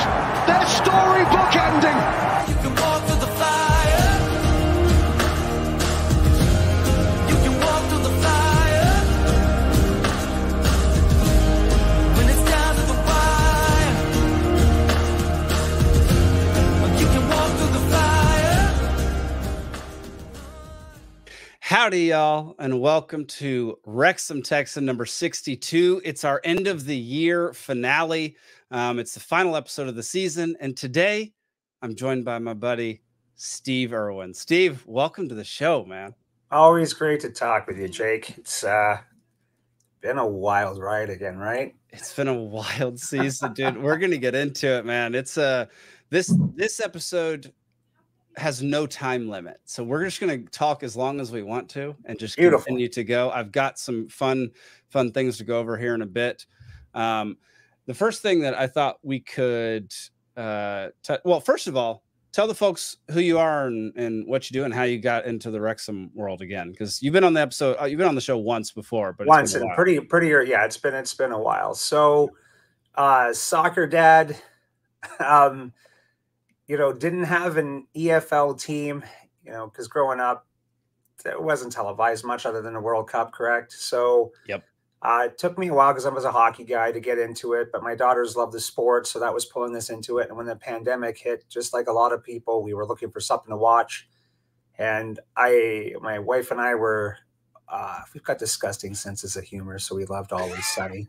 their storybook ending. You can walk through the fire. You can walk through the fire. When it's down to the wire. You can walk through the fire. Howdy, y'all, and welcome to Wrexham Texan number 62. It's our end of the year finale. It's the final episode of the season, and today I'm joined by my buddy Steve Irwin. Steve, welcome to the show, man. Always great to talk with you, Jake. It's been a wild ride again, right? It's been a wild season, dude. We're gonna get into it, man. It's this episode has no time limit, so we're just going to talk as long as we want to and just continue to go. I've got some fun things to go over here in a bit. The first thing that I thought we could well, first of all, tell the folks who you are and what you do and how you got into the Wrexham world again, because you've been on the episode, you've been on the show once before, but once and pretty yeah, it's been a while. So soccer dad, you know, didn't have an EFL team, you know, because growing up, it wasn't televised much other than the World Cup, correct? So yep. It took me a while because I was a hockey guy to get into it, but my daughters love the sport, so that was pulling us into it. And when the pandemic hit, just like a lot of people, we were looking for something to watch. And my wife and I were, we've got disgusting senses of humor, so we loved Always Sunny.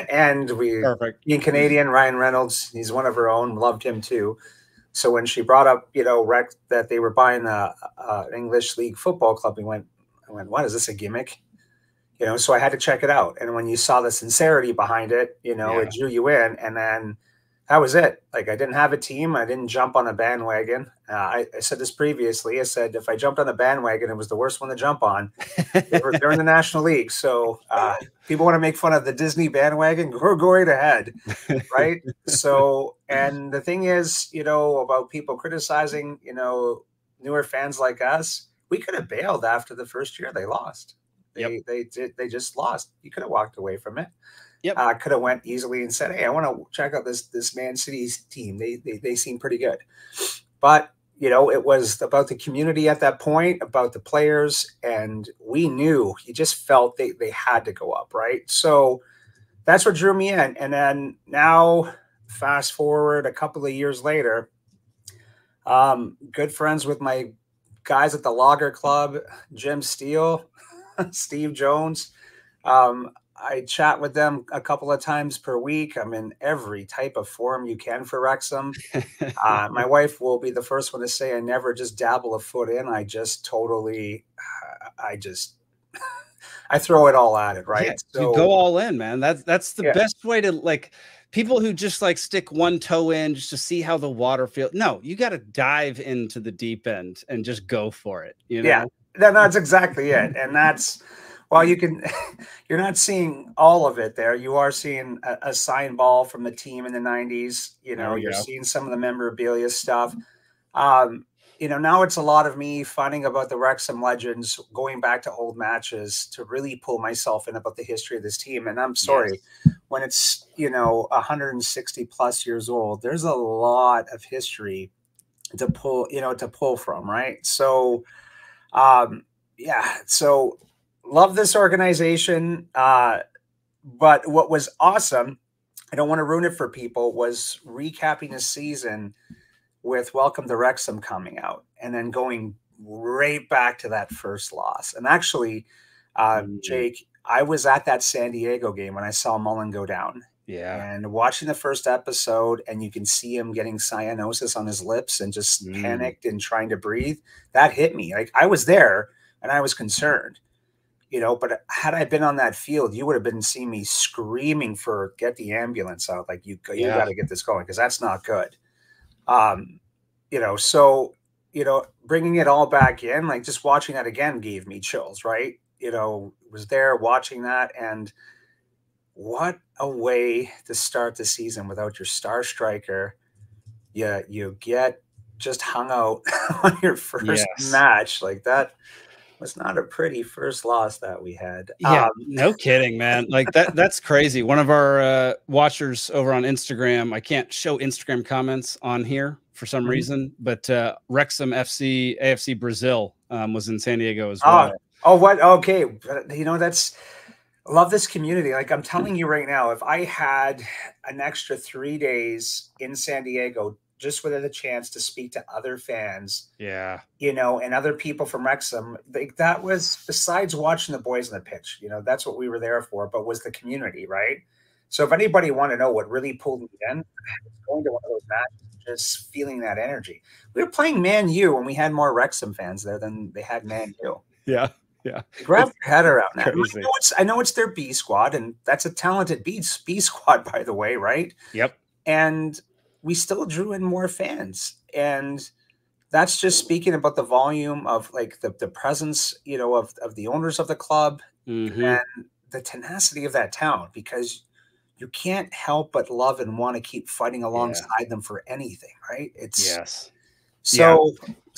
And being Canadian, Ryan Reynolds, he's one of our own, loved him too. So when she brought up, you know, that they were buying the English League Football Club, I went, what, is this a gimmick? You know, so I had to check it out. And when you saw the sincerity behind it, you know, It drew you in. And then that was it. Like, I didn't have a team. I didn't jump on a bandwagon. I said this previously. I said, if I jumped on a bandwagon, it was the worst one to jump on. They're in the National League. So people want to make fun of the Disney bandwagon. Go right ahead. Right. So, and the thing is, you know, about people criticizing, you know, newer fans like us, we could have bailed after the first year they lost. They just lost. You could have walked away from it. Yep. Could have went easily and said, hey, I want to check out this Man City's team. They seem pretty good. But, you know, it was about the community at that point, about the players, and we knew, you just felt they had to go up, right? So that's what drew me in. And then now, fast forward a couple of years later, good friends with my guys at the Lager Club, Jim Steele, Steve Jones. I chat with them a couple of times per week. I'm in every type of forum you can for Wrexham. My wife will be the first one to say I never just dabble a foot in. I just totally, I throw it all at it, right? Yeah, so, you go all in, man. That's the best way to, like, people who just like stick one toe in just to see how the water feels. No, you got to dive into the deep end and just go for it. You know? Yeah, that's exactly it. And that's, well, you're not seeing all of it there. You are seeing a sign ball from the team in the 90s. You know, you're seeing some of the memorabilia stuff. You know, now it's a lot of me finding about the Rexam Legends, going back to old matches to really pull myself in about the history of this team. And I'm sorry, when it's, you know, 160 plus years old, there's a lot of history to pull from, right? So, so love this organization. But what was awesome, I don't want to ruin it for people, was recapping the season with Welcome to Wrexham coming out and then going right back to that first loss. And actually, Jake, I was at that San Diego game when I saw Mullen go down. Yeah. And watching the first episode, and you can see him getting cyanosis on his lips and just panicked and trying to breathe. That hit me. Like, I was there and I was concerned, you know, but had I been on that field, you would have been seeing me screaming for get the ambulance out. Like, you got to get this going, because that's not good. You know, so, you know, bringing it all back in, like just watching that again gave me chills, right? You know, was there watching that, and what a way to start the season without your star striker. You get just hung out on your first match like that. was not a pretty first loss that we had. Yeah, no kidding, man. Like that's crazy. One of our watchers over on Instagram, I can't show Instagram comments on here for some reason, but Wrexham AFC Brazil was in San Diego as well. Oh, what? Okay. You know, I love this community. Like I'm telling you right now, if I had an extra 3 days in San Diego, just with a chance to speak to other fans, you know, and other people from Wrexham, like that was, besides watching the boys on the pitch, you know, that's what we were there for, but was the community, right? So if anybody want to know what really pulled me in, going to one of those matches, just feeling that energy. We were playing Man U and we had more Wrexham fans there than they had Man U. Yeah. Grab your head around that. I know it's their B squad, and that's a talented B squad, by the way, right? Yep. And we still drew in more fans, and that's just speaking about the volume of like the presence, you know, of the owners of the club and the tenacity of that town, because you can't help but love and want to keep fighting alongside them for anything, right? It's so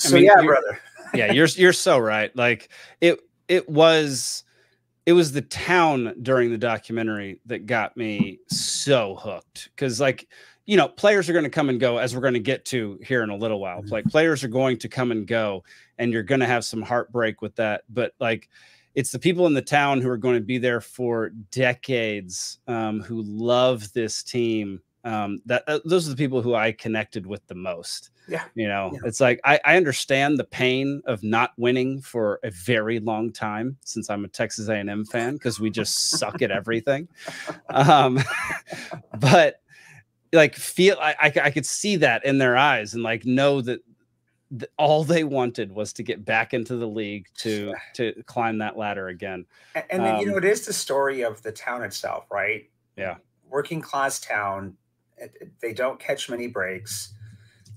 brother. Yeah, you're so right. Like it was the town during the documentary that got me so hooked, because like, you know, players are going to come and go, as we're going to get to here in a little while. Like players are going to come and go, and you're going to have some heartbreak with that. But like, it's the people in the town who are going to be there for decades, who love this team. Those are the people who I connected with the most. Yeah. You know, it's like, I understand the pain of not winning for a very long time, since I'm a Texas A&M fan, because we just suck at everything. But like, I could see that in their eyes, and like know that all they wanted was to get back into the league, to climb that ladder again. And then, you know, it is the story of the town itself, right? Yeah. Working class town. They don't catch many breaks,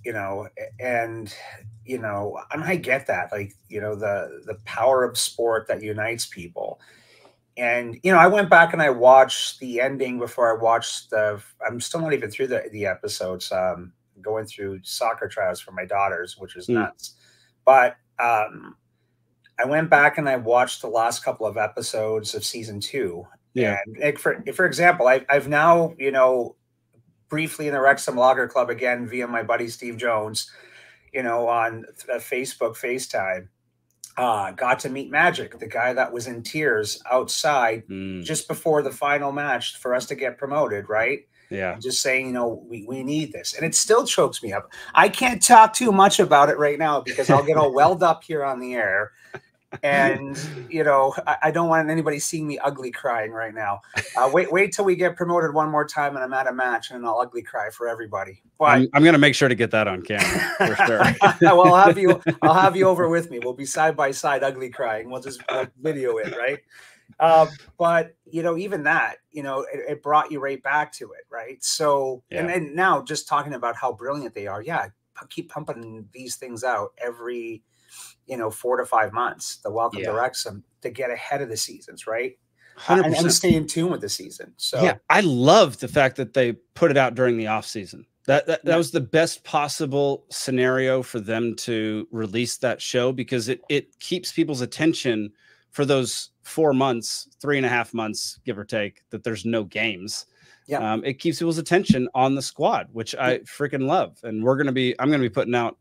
you know, and, you know, and I get that, like, you know, the power of sport that unites people. And, you know, I went back and I watched the ending before I watched I'm still not even through the episodes, going through soccer trials for my daughters, which is nuts. But I went back and I watched the last couple of episodes of season 2. Yeah. And like, for example, I've now, you know, briefly in the Wrexham Lager Club again via my buddy Steve Jones, you know, on Facebook FaceTime, got to meet Magic, the guy that was in tears outside just before the final match for us to get promoted, right? Yeah. And just saying, you know, we need this. And it still chokes me up. I can't talk too much about it right now because I'll get all welled up here on the air. And, you know, I don't want anybody seeing me ugly crying right now. Wait till we get promoted one more time and I'm at a match and I'll ugly cry for everybody. But I'm going to make sure to get that on camera for sure. Well, I'll have you over with me. We'll be side by side ugly crying. We'll video it, right? But, you know, even that, you know, it brought you right back to it, right? So, and then now just talking about how brilliant they are. Yeah, keep pumping these things out every, you know, 4 to 5 months, the welcome to Wrexham, to get ahead of the seasons, right? 100%. And stay in tune with the season. So yeah, I love the fact that they put it out during the off season. That was the best possible scenario for them to release that show, because it keeps people's attention for those 4 months, 3.5 months, give or take, that there's no games. Yeah. It keeps people's attention on the squad, which I freaking love. And I'm going to be putting out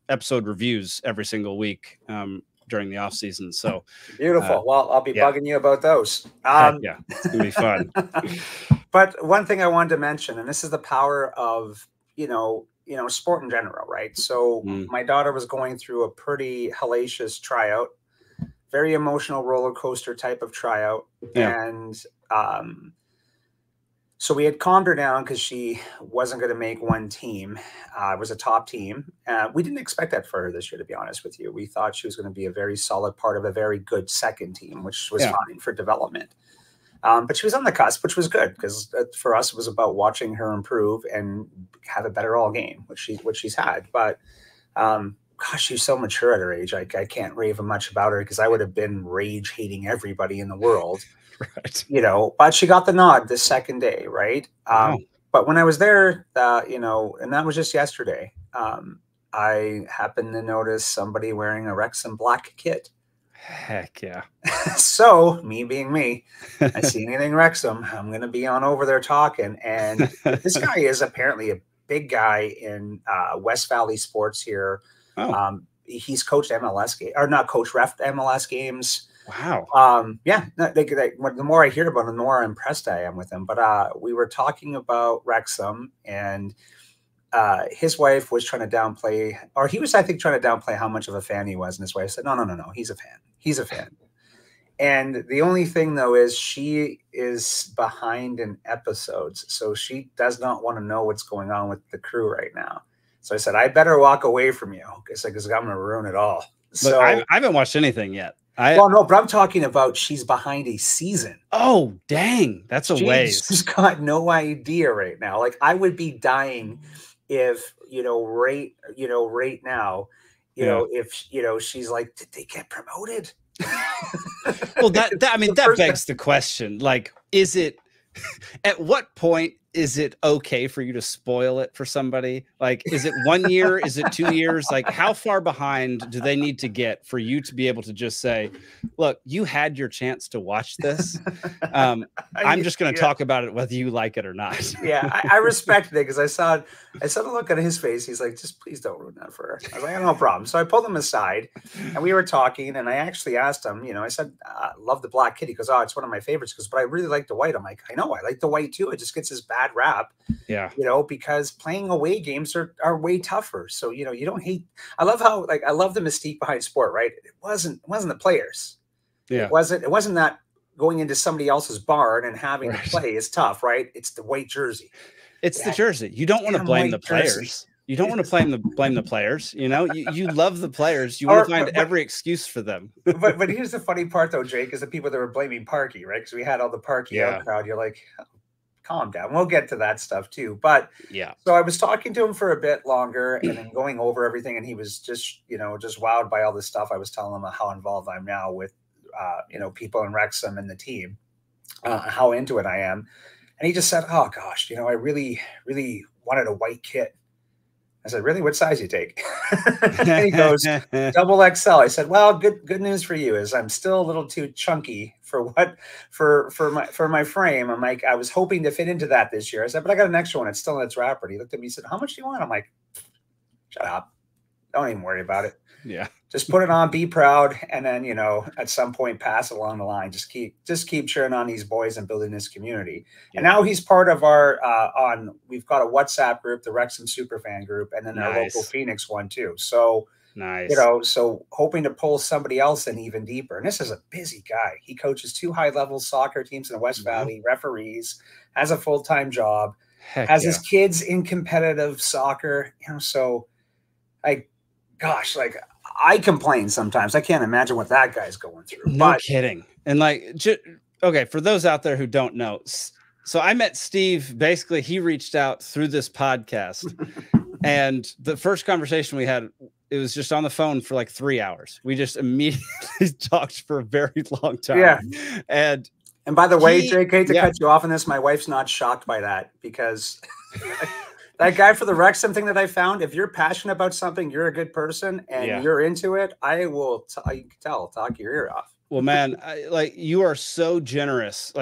episode reviews every single week during the off season. So beautiful. Well, I'll be bugging you about those. Yeah, it's gonna be fun. But one thing I wanted to mention, and this is the power of, you know, sport in general, right? So my daughter was going through a pretty hellacious tryout, very emotional roller coaster type of tryout. And so we had calmed her down because she wasn't going to make one team. It was a top team. We didn't expect that for her this year, to be honest with you. We thought she was going to be a very solid part of a very good second team, which was fine for development. But she was on the cusp, which was good, because for us, it was about watching her improve and have a better all game, which she's had. But gosh, she's so mature at her age. I can't rave much about her, because I would have been rage hating everybody in the world. Right. You know, but she got the nod the second day, right? But when I was there, you know, and that was just yesterday, I happened to notice somebody wearing a Wrexham black kit. Heck yeah. So me being me, I see anything Wrexham, I'm going to be on over there talking. And this guy is apparently a big guy in West Valley sports here. Oh. He's coached MLS game or not coached ref MLS games. Wow. Yeah. The more I hear about him, the more impressed I am with him. But we were talking about Wrexham, and his wife was trying to downplay, or he was, I think, trying to downplay how much of a fan he was. And his wife said, no. He's a fan. He's a fan. And the only thing, though, is she is behind in episodes. So she does not want to know what's going on with the crew right now. So I said, I better walk away from you because I'm going to ruin it all. So I haven't watched anything yet. Well, no, but I'm talking about she's behind a season. Oh, dang. That's a ways. She's got no idea right now. Like, I would be dying if, right now, if, she's like, did they get promoted? Well, that begs the question. Like, is it, at what point is it okay for you to spoil it for somebody? Like, is it 1 year? Is it 2 years? Like, how far behind do they need to get for you to be able to just say, look, you had your chance to watch this. I'm just going to talk about it whether you like it or not. Yeah, I respected it because I saw a look on his face. He's like, just please don't ruin that for her. I was like, no problem. So I pulled him aside and we were talking, and I actually asked him, I said, I love the black kitty. He goes, oh, it's one of my favorites. Because, but I really like the white. I'm like, I know, I like the white too. It just gets his bad rap. Yeah. Because playing away games are way tougher. So, you don't hate. I love how, I love the mystique behind sport, right? It wasn't the players. Yeah. It wasn't that going into somebody else's barn and having to play is tough, right? It's the white jersey. It's the jersey. You don't want to blame the players. You don't want to blame the players. You love the players. You want to find every excuse for them. but here's the funny part, though, Jake, is the people that were blaming Parky, right? Because we had all the Parky out crowd. You're like, oh, calm down. We'll get to that stuff too. But yeah. So I was talking to him for a bit longer and then going over everything, and he was just wowed by all this stuff. I was telling him how involved I'm now with people in Wrexham and the team, how into it I am. And he just said, oh gosh, I really, really wanted a white kit. I said, really? What size you take? And he goes, double XL. I said, well, good news for you is I'm still a little too chunky for my frame. I'm like, I was hoping to fit into that this year. I said, but I got an extra one. It's still in its wrapper. And he looked at me and said, how much do you want? I'm like, shut up. Don't even worry about it. Yeah. Just put it on, be proud, and then, at some point pass it along the line. Just keep cheering on these boys and building this community. Yeah. And now he's part of our we've got a WhatsApp group, the Wrexham Superfan group, and then our local Phoenix one too. So nice. So hoping to pull somebody else in even deeper. And this is a busy guy. He coaches 2 high-level soccer teams in the West Valley, referees, has a full-time job, has his kids in competitive soccer, so gosh, I complain sometimes. I can't imagine what that guy's going through. No kidding. And okay, for those out there who don't know, so I met Steve. Basically, he reached out through this podcast, and the first conversation we had, it was just on the phone for 3 hours. We just immediately talked for a very long time. Yeah. And by the way, Jake, hate to cut you off on this, my wife's not shocked by that because that guy for the Wrexham thing that I found, if you're passionate about something, you're a good person and you're into it, I will, you can tell, talk your ear off. Well, man, you are so generous.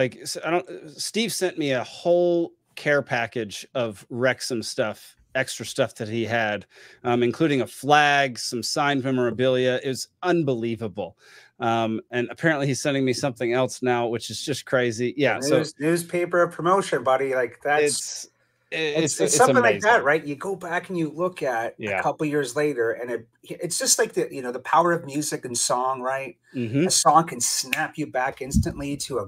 Steve sent me a whole care package of Wrexham stuff, extra stuff that he had, including a flag, some signed memorabilia. It was unbelievable. And apparently he's sending me something else now, which is just crazy. Yeah. Newspaper promotion, buddy. It's something amazing. Like that, right? You go back and you look at a couple years later, and it's just like the power of music and song, right? Mm-hmm. A song can snap you back instantly to a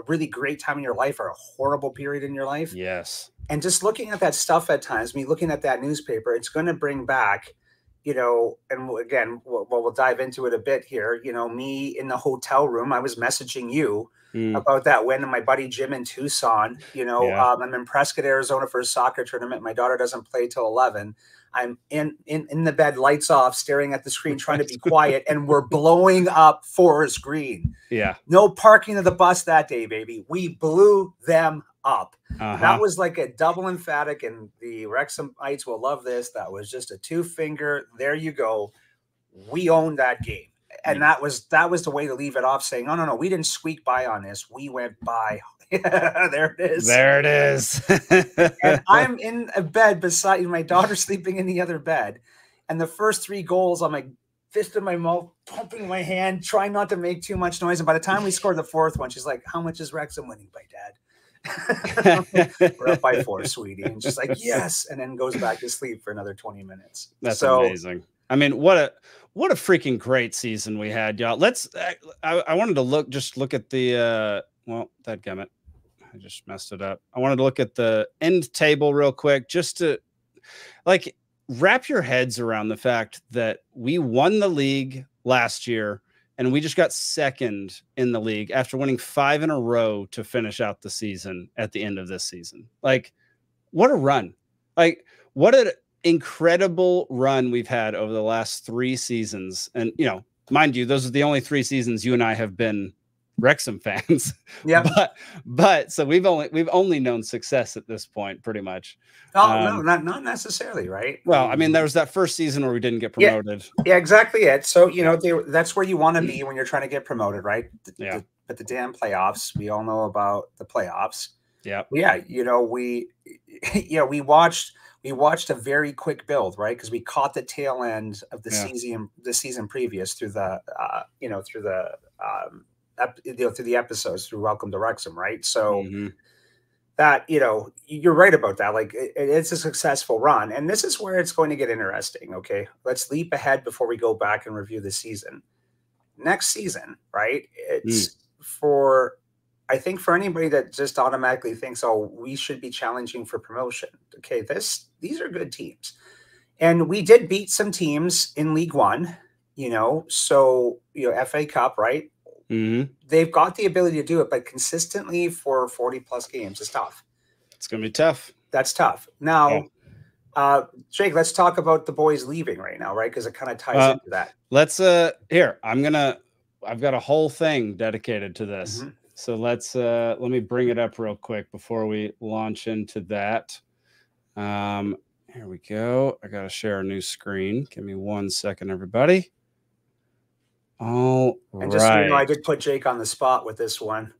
really great time in your life or a horrible period in your life. Yes. And just looking at that stuff at times, looking at that newspaper, it's going to bring back, and again, we'll dive into it a bit here. Me in the hotel room, I was messaging you about that win, and my buddy Jim in Tucson. I'm in Prescott, Arizona for a soccer tournament. My daughter doesn't play till 11. I'm in the bed, lights off, staring at the screen, trying to be quiet, and we're blowing up Forest Green. Yeah. No parking of the bus that day, baby. We blew them up. That was like a double emphatic, and the Wrexhamites will love this. That was just a 2-finger. There you go. We owned that game. And that was the way to leave it off, saying, "Oh no, we didn't squeak by on this. We went by." There it is. There it is. And I'm in a bed beside my daughter, sleeping in the other bed, and the first 3 goals, I'm like fist in my mouth, pumping my hand, trying not to make too much noise. And by the time we scored the 4th one, she's like, "How much is Wrexham winning by, Dad?" We're up by 4, sweetie. And she's like, "Yes," and then goes back to sleep for another 20 minutes. That's amazing. I mean, what a freaking great season we had, y'all. I wanted to look at the well, dadgummit, I just messed it up. I wanted to look at the end table real quick, just to like wrap your heads around the fact that we won the league last year and we just got 2nd in the league after winning 5 in a row to finish out the season at the end of this season. Like, what a run. Like, what an incredible run we've had over the last 3 seasons. And, you know, mind you, those are the only 3 seasons you and I have been Wrexham fans. Yeah. But so we've only known success at this point, pretty much. Oh, no, not necessarily, right? Well, I mean, there was that first season where we didn't get promoted. Yeah, exactly it. So, you know, that's where you want to be when you're trying to get promoted, right? But the damn playoffs, we all know about the playoffs. Yeah. Yeah, you know, we watched a very quick build, right? Because we caught the tail end of the season previous through the through the episodes through Welcome to Wrexham, right? So that, you know, you're right about that. Like, it's a successful run, and this is where it's going to get interesting. Okay, let's leap ahead before we go back and review the season. Next season, right? It's I think for anybody that just automatically thinks, "Oh, we should be challenging for promotion." Okay, these are good teams, and we did beat some teams in League One. You know, so FA Cup, right? They've got the ability to do it, but consistently for 40+ games is tough. It's going to be tough. That's tough. Now, Jake, let's talk about the boys leaving right now, right? Because it kind of ties into that. Let's here. I've got a whole thing dedicated to this. So let me bring it up real quick before we launch into that. Here we go. I got to share a new screen. Give me 1 second, everybody. All right. Just so you know, I did put Jake on the spot with this one.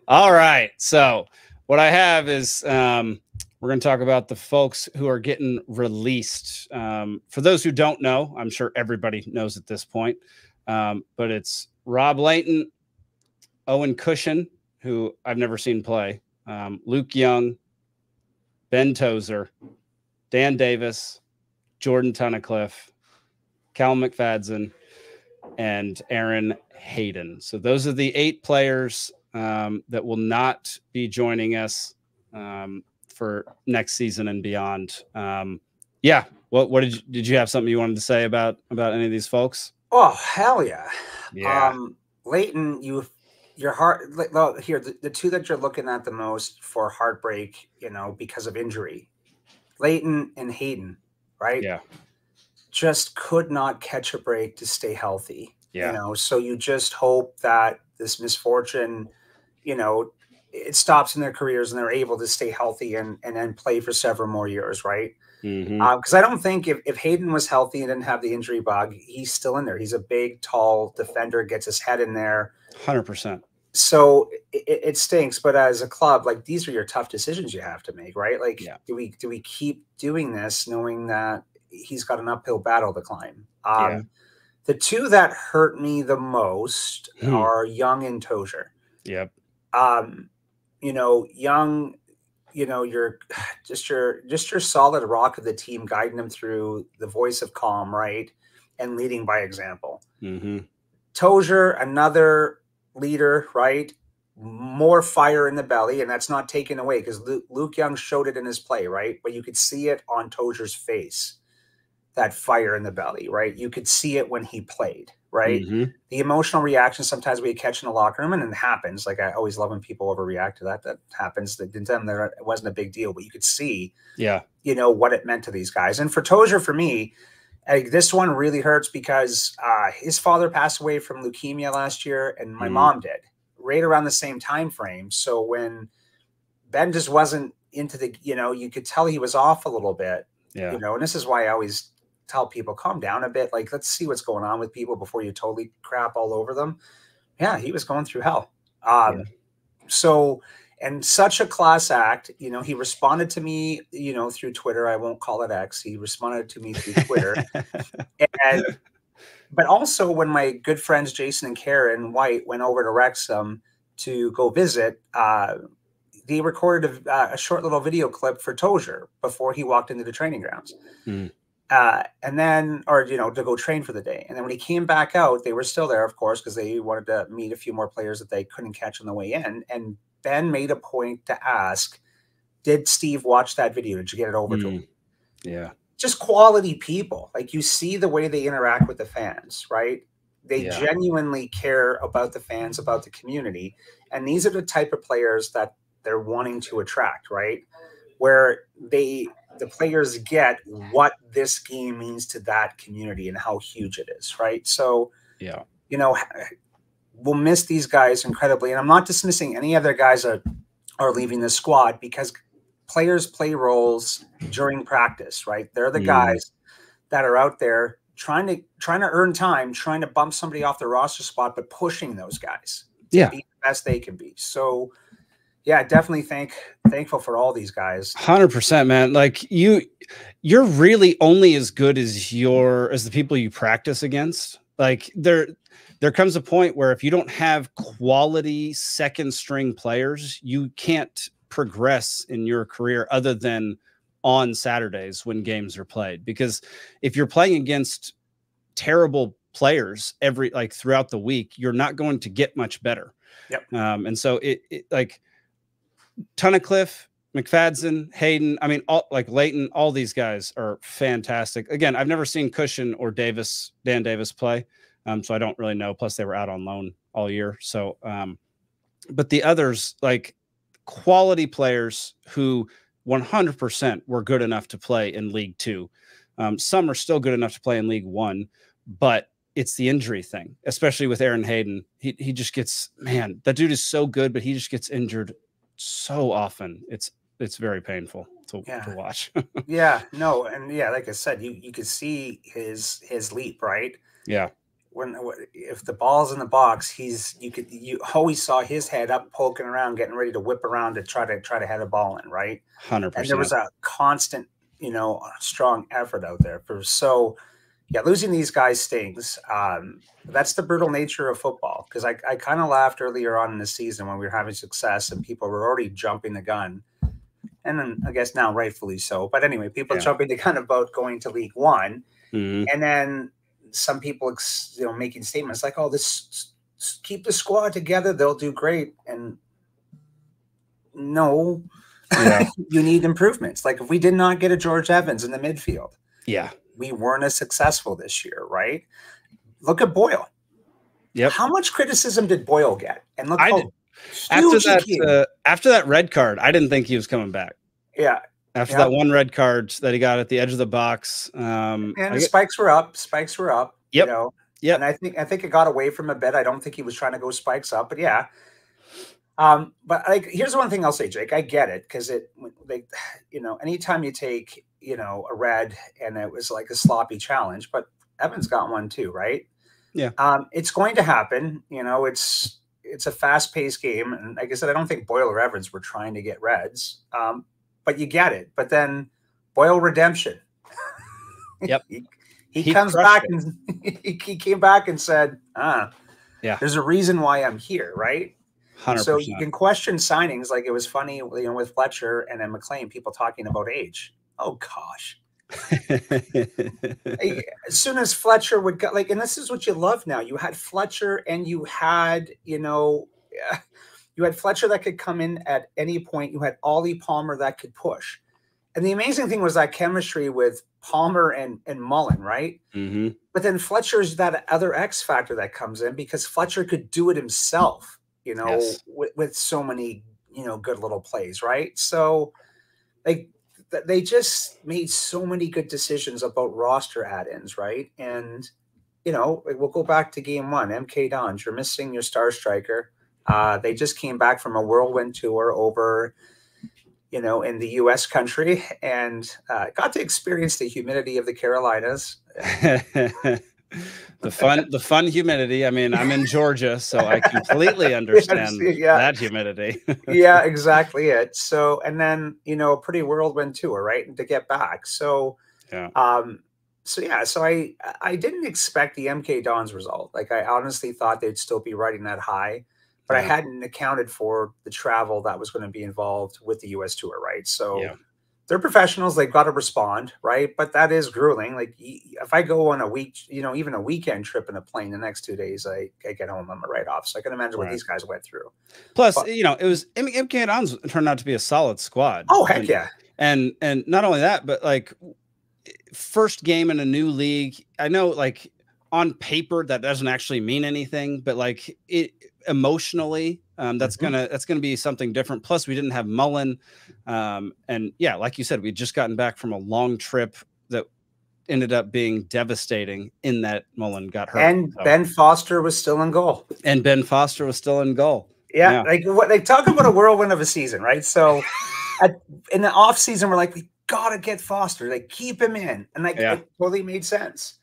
All right. So what I have is we're going to talk about the folks who are getting released. For those who don't know, I'm sure everybody knows at this point, but it's Rob Layton, Owen Cushion, who I've never seen play, Luke Young, Ben Tozer, Dan Davis, Jordan Tunnicliffe, Cal McFadden, and Aaron Hayden. So those are the 8 players that will not be joining us for next season and beyond. Yeah. What did you have something you wanted to say about any of these folks? Oh, hell yeah. Yeah. Leighton, your heart, well, here, the 2 that you're looking at the most for Heartbreak, you know, because of injury, Leighton and Hayden, right? Yeah. Just could not catch a break to stay healthy. Yeah. You know, so you just hope that this misfortune, you know, it stops in their careers and they're able to stay healthy and then play for several more years, right? Because I don't think if Hayden was healthy and didn't have the injury bug, he's still in there. He's a big, tall defender, gets his head in there. 100%. So it stinks. But as a club, like, these are your tough decisions you have to make, right? Like, do we keep doing this knowing that he's got an uphill battle to climb? The 2 that hurt me the most are Young and Tozer. Yep. You know, Young, you know, you're just your solid rock of the team, guiding them through, the voice of calm, right? And leading by example. Tozer, another leader, right? More fire in the belly, and that's not taken away because Luke Young showed it in his play, right? But you could see it on Tozer's face, that fire in the belly, right? You could see it when he played, right? The emotional reaction sometimes we catch in the locker room, and it happens. Like, I always love when people overreact to that. That happens. It wasn't a big deal, but you could see, you know, what it meant to these guys. And for Tozer, for me, this one really hurts because his father passed away from leukemia last year, and my mom did, right around the same time frame. So when Ben just wasn't into the, you know, you could tell he was off a little bit, you know, and this is why I always tell people, calm down a bit. Like, let's see what's going on with people before you totally crap all over them. Yeah, he was going through hell. So, and such a class act, you know, he responded to me, you know, through Twitter. I won't call it X. He responded to me through Twitter. But also when my good friends, Jason and Karen White, went over to Wrexham to go visit, they recorded a short little video clip for Tozier before he walked into the training grounds. And then, or, you know, to go train for the day. And then when he came back out, they were still there, of course, because they wanted to meet a few more players that they couldn't catch on the way in. And Ben made a point to ask, did Steve watch that video? Did you get it over to him? Yeah. Just quality people. Like, you see the way they interact with the fans, right? They genuinely care about the fans, about the community. And these are the type of players that they're wanting to attract, right? Where the players get what this game means to that community and how huge it is, right? So, you know, we'll miss these guys incredibly. And I'm not dismissing any other guys that are leaving the squad, because players play roles during practice, right? They're the guys that are out there trying to earn time, trying to bump somebody off the roster spot, but pushing those guys to be the best they can be. So, yeah, definitely thankful for all these guys. 100%, man. Like, you're really only as good as the people you practice against. Like, there comes a point where if you don't have quality second string players, you can't progress in your career other than on Saturdays when games are played. Because if you're playing against terrible players throughout the week, you're not going to get much better. And so it like Tunnicliffe, McFadden, Hayden, I mean, Leighton, all these guys are fantastic. Again, I've never seen Cushion or Dan Davis play. So I don't really know. Plus they were out on loan all year. So, but the others, like, quality players who 100% were good enough to play in League Two. Some are still good enough to play in League One, but it's the injury thing, especially with Aaron Hayden. He just gets, man, that dude is so good, but he just gets injured so often. It's very painful to watch. No. And like I said, you could see his leap, right? Yeah. If the ball's in the box, you always saw his head up, poking around, getting ready to whip around to try to head a ball in, right? 100%. And there was a constant, you know, strong effort out there. Losing these guys stings. That's the brutal nature of football. Because I kind of laughed earlier on in the season when we were having success and people were already jumping the gun, and then I guess now rightfully so. But anyway, people jumping the gun about going to League One, and then some people, you know, making statements like, "Oh, keep the squad together; they'll do great." And no, you need improvements. Like, if we did not get a George Evans in the midfield, we weren't as successful this year, right? Look at Boyle. How much criticism did Boyle get? And look after that red card, I didn't think he was coming back. After that one red card that he got at the edge of the box, and the spikes were up. You know. And I think it got away from a bit. I don't think he was trying to go spikes up, but but like, here's one thing I'll say, Jake. I get it, because you know, anytime you take, you know, a red and it was like a sloppy challenge, but Evans got one too, right? It's going to happen. You know, it's a fast-paced game, and like I said, I don't think Boyle or Evans were trying to get reds. But you get it. But then Boyle redemption. He comes back and he came back and said, there's a reason why I'm here, right? 100%. So you can question signings. Like, it was funny, you know, with Fletcher and then McLean, people talking about age. Oh gosh. As soon as Fletcher would go, like, and this is what you love now. You had Fletcher and you had, you know, you had Fletcher that could come in at any point. You had Ollie Palmer that could push. And the amazing thing was that chemistry with Palmer and Mullen, right? But then Fletcher's that other X factor that comes in, because Fletcher could do it himself, you know, with so many, you know, good little plays, right? So, like, they just made so many good decisions about roster add-ins, right? And, you know, we'll go back to game one. MK Dons, you're missing your star striker. They just came back from a whirlwind tour over, you know, in the U.S. country, and got to experience the humidity of the Carolinas. The fun humidity. I mean, I'm in Georgia, so I completely understand that humidity. Yeah, exactly it. So, and then, you know, a pretty whirlwind tour, right? And to get back. So, yeah. So I didn't expect the MK Dons result. Like, I honestly thought they'd still be riding that high, but I hadn't accounted for the travel that was going to be involved with the US tour, right? So they're professionals. They've got to respond, right? But that is grueling. Like, if I go on a week, you know, even a weekend trip in a plane, the next 2 days, I get home, I'm a write-off. So I can imagine what these guys went through. Plus, you know, it was MK Dons turned out to be a solid squad. Oh, heck yeah. And not only that, but like, first game in a new league. I know, like, on paper that doesn't actually mean anything, but like, it emotionally, that's gonna be something different. Plus, we didn't have Mullen, and yeah, like you said, we'd just gotten back from a long trip that ended up being devastating in that Mullen got hurt. And Ben Foster was still in goal. Yeah, like talk about a whirlwind of a season, right? So in the off season, we're like, we gotta get Foster, like, keep him in, and like it totally made sense.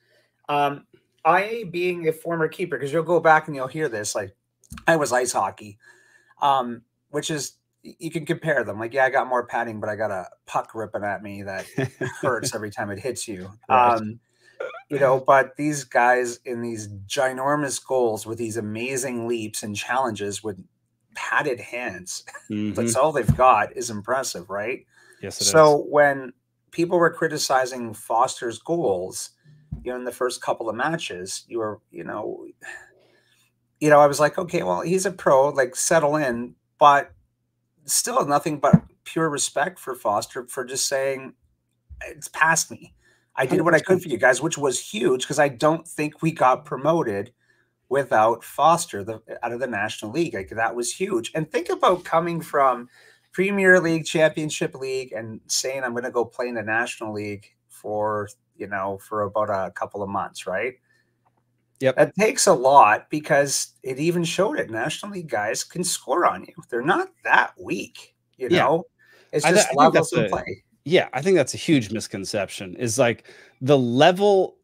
I, being a former keeper, because you'll go back and you'll hear this, like, I was ice hockey, which is, you can compare them. Like, yeah, I got more padding, but I got a puck ripping at me that hurts every time it hits you. You know, but these guys in these ginormous goals with these amazing leaps and challenges with padded hands, that's all they've got, is impressive, right? Yes, it is. So when people were criticizing Foster's goals, you know, in the first couple of matches, you were, you know, I was like, okay, well, he's a pro, like, settle in, but still nothing but pure respect for Foster for just saying, it's past me. I did what I could for you guys, which was huge, because I don't think we got promoted without Foster out of the National League. Like, that was huge. And think about coming from Premier League, Championship League, and saying, I'm going to go play in the National League for, you know, for about a couple of months, right? Yep. It takes a lot, because it even showed it. National League guys can score on you. They're not that weak, you know? It's just levels of play. Yeah, I think that's a huge misconception, is like the level,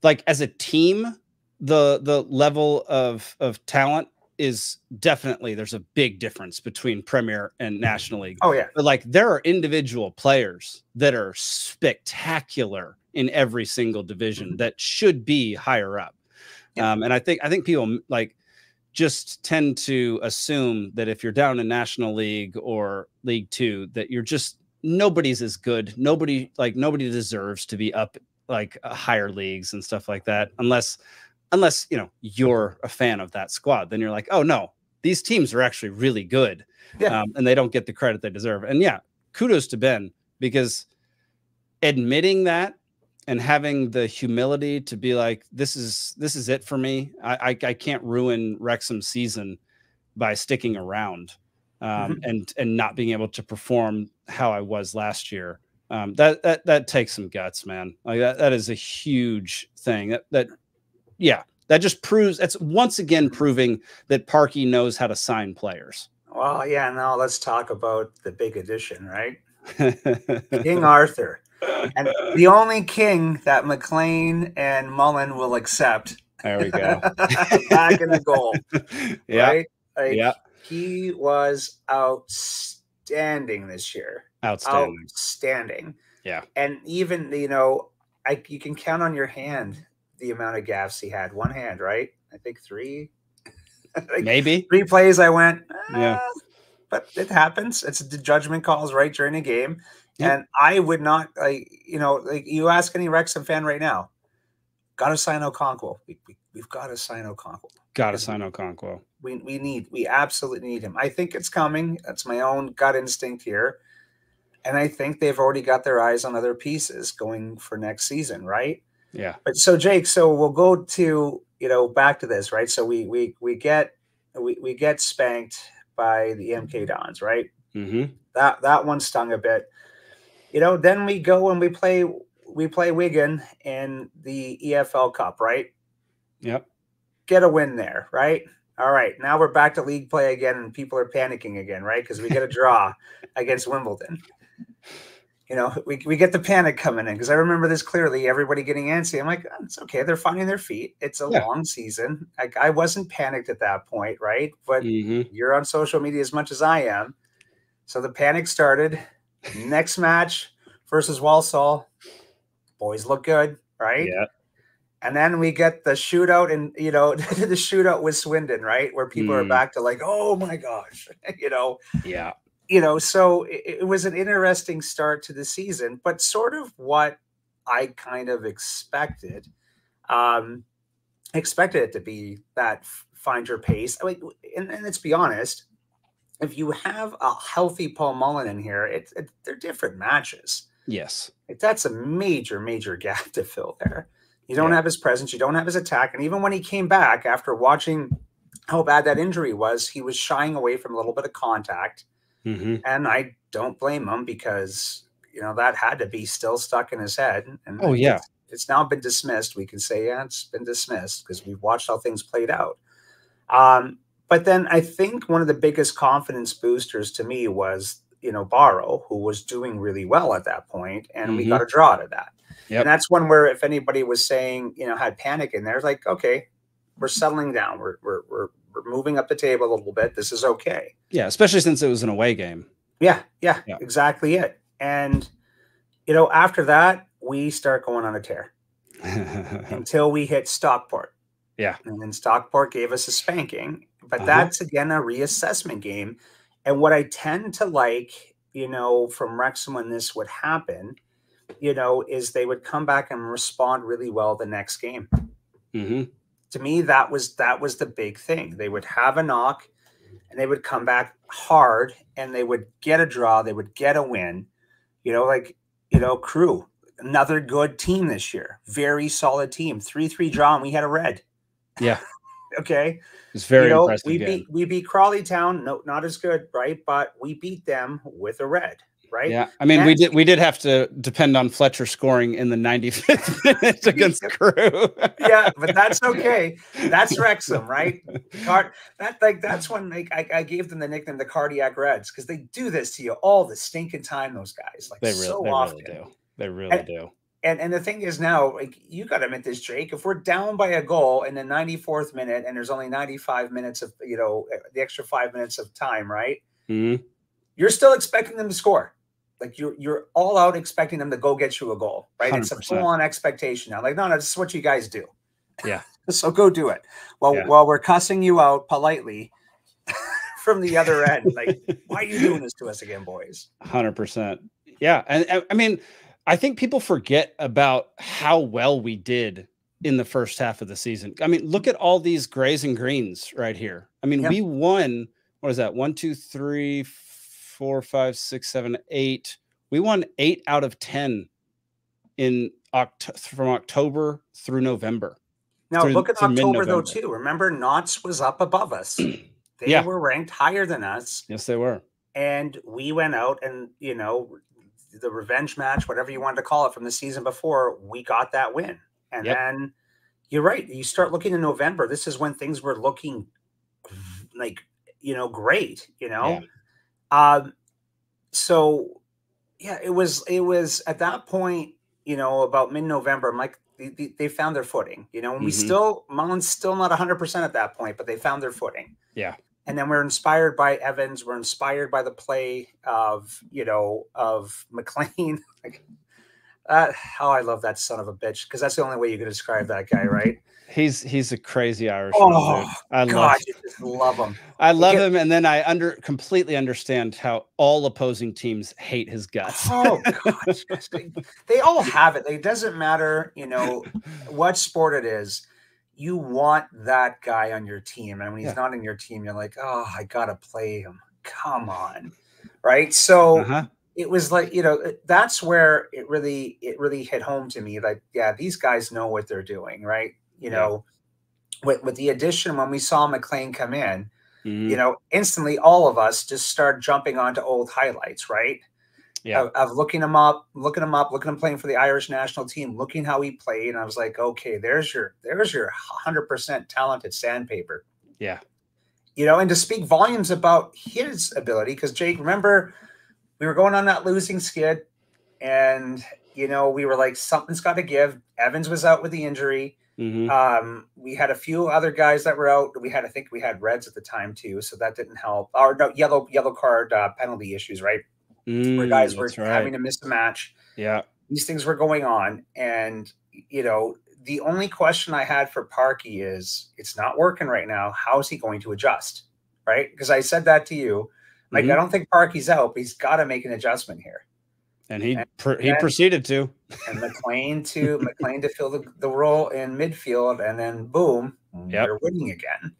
like, as a team, the level of talent is definitely, there's a big difference between Premier and National League. Oh yeah. But like, there are individual players that are spectacular in every single division that should be higher up. And I think people like just tend to assume that if you're down in National League or League Two, that you're just, nobody's as good. Nobody deserves to be up like higher leagues and stuff like that, unless, you know, you're a fan of that squad. Then you're like, oh no, these teams are actually really good. And they don't get the credit they deserve. And yeah, kudos to Ben, because admitting that and having the humility to be like, this is it for me. I can't ruin Wrexham's season by sticking around, and not being able to perform how I was last year. That takes some guts, man. Like, that is a huge thing. That just proves, that's once again proving that Parkey knows how to sign players. Well, yeah, now let's talk about the big addition, right? King Arthur. And the only king that McLean and Mullen will accept. There we go. Back in the goal. Yeah. Right? Like, he was outstanding this year. Outstanding. Yeah. And even, you know, you can count on your hand the amount of gaffes he had. One hand, right? I think 3. Like, maybe 3 plays I went, yeah. But it happens. It's the judgment calls right during a game. And I would not, like, you know, like, you ask any Wrexham fan right now, got to sign Okonkwo. We've got to sign Okonkwo. Got to sign Okonkwo. We absolutely need him. I think it's coming. That's my own gut instinct here. And I think they've already got their eyes on other pieces going for next season, right? Yeah. But so, Jake, so we'll go to, you know, back to this, right? So we get spanked by the MK Dons, right? That one stung a bit. You know, then we go and we play Wigan in the EFL Cup, right? Yep. Get a win there, right? All right. Now we're back to league play again, and people are panicking again, right? Because we get a draw against Wimbledon. you know, we get the panic coming in because I remember this clearly. Everybody getting antsy. I'm like, oh, it's okay. They're finding their feet. It's a long season. I wasn't panicked at that point, right? But you're on social media as much as I am, so the panic started. Next match versus Walsall, boys look good, right? Yeah. And then we get the shootout, and you know, the shootout with Swindon, right, where people are back to like, oh my gosh, you know, you know. So it was an interesting start to the season, but sort of what I kind of expected. Expected it to be that find your pace. I mean, and let's be honest, if you have a healthy Paul Mullen in here, they're different matches. Yes, that's a major gap to fill there. You don't have his presence. You don't have his attack. And even when he came back after watching how bad that injury was, he was shying away from a little bit of contact. And I don't blame him because, you know, that had to be still stuck in his head. And it's now been dismissed. We can say, yeah, it's been dismissed because we've watched how things played out. But then I think one of the biggest confidence boosters to me was, you know, Barrow, who was doing really well at that point, and we got a draw out of that. And that's one where if anybody was saying, you know, had panic in there, like, okay, we're settling down. We're moving up the table a little bit. This is okay. Yeah, especially since it was an away game. Yeah, exactly it. And, you know, after that, we start going on a tear until we hit Stockport. Yeah. And then Stockport gave us a spanking. But that's, again, a reassessment game. And what I tend to like, you know, from Wrexham when this would happen, you know, is they would come back and respond really well the next game. To me, that was the big thing. They would have a knock and they would come back hard and they would get a draw. They would get a win, you know, like, you know, Crew, another good team this year. Very solid team. 3-3 draw and we had a red. Yeah. Okay. It's very impressive. We beat Crawley Town. No, not as good, right? But we beat them with a red. Right. Yeah. I mean, we did have to depend on Fletcher scoring in the 95th minute against Crew. Yeah, but that's okay. That's Wrexham, right? That's when I gave them the nickname the Cardiac Reds, because they do this to you all the stinking time. Those guys, like, they really do. They really do. And the thing is now, like, you got to admit this, Jake. If we're down by a goal in the 94th minute and there's only 95 minutes of, you know, the extra 5 minutes of time, right? You're still expecting them to score. Like, you're all out expecting them to go get you a goal, right? 100%. It's a full-on expectation now. Like, no, this is what you guys do. Yeah. So go do it. While we're cussing you out politely from the other end. Like, why are you doing this to us again, boys? 100%. Yeah. And I mean, I think people forget about how well we did in the first half of the season. I mean, look at all these grays and greens right here. I mean, we won, what is that? 1, 2, 3, 4, 5, 6, 7, 8. We won 8 out of 10 from October through November. Now look at October though too. Remember, Notts was up above us. They were ranked higher than us. Yes, they were. And we went out and, you know, the revenge match, whatever you wanted to call it, from the season before, we got that win. And then you're right. You start looking in November. This is when things were looking like, you know, great, you know? So yeah, it was at that point, you know, about mid-November, I'm like, they found their footing, you know, and Mullen's still not 100% at that point, but they found their footing. Yeah. And then we're inspired by Evans. We're inspired by the play of, you know, of McLean. Like, how I love that son of a bitch, because that's the only way you can describe that guy, right? He's a crazy Irish. Oh, dude. I just love him. I love him, and then I completely understand how all opposing teams hate his guts. Oh gosh, they all have it. It doesn't matter, you know, what sport it is. You want that guy on your team, and when he's not in your team, you're like, oh, I gotta play him. Come on, right? So it was like, you know, that's where it really hit home to me. Like, yeah, these guys know what they're doing, right? You know, with the addition, when we saw McLean come in, you know, instantly all of us just start jumping onto old highlights, right? Yeah. Of looking him playing for the Irish national team, looking how he played. And I was like, okay, there's your 100% talented sandpaper. Yeah. You know, and to speak volumes about his ability, because Jake, remember, we were going on that losing skid And, you know, we were like, something's got to give. Evans was out with the injury. We had a few other guys that were out. I think we had Reds at the time too, so that didn't help. Or no, yellow card penalty issues, right? Where guys were having to miss a match. Yeah, these things were going on, and you know, the only question I had for Parky is, it's not working right now. How is he going to adjust? Right? Because I said that to you. Like, I don't think Parky's out, but he's got to make an adjustment here. And he proceeded to. And McLean to fill the role in midfield, and then boom, we're winning again.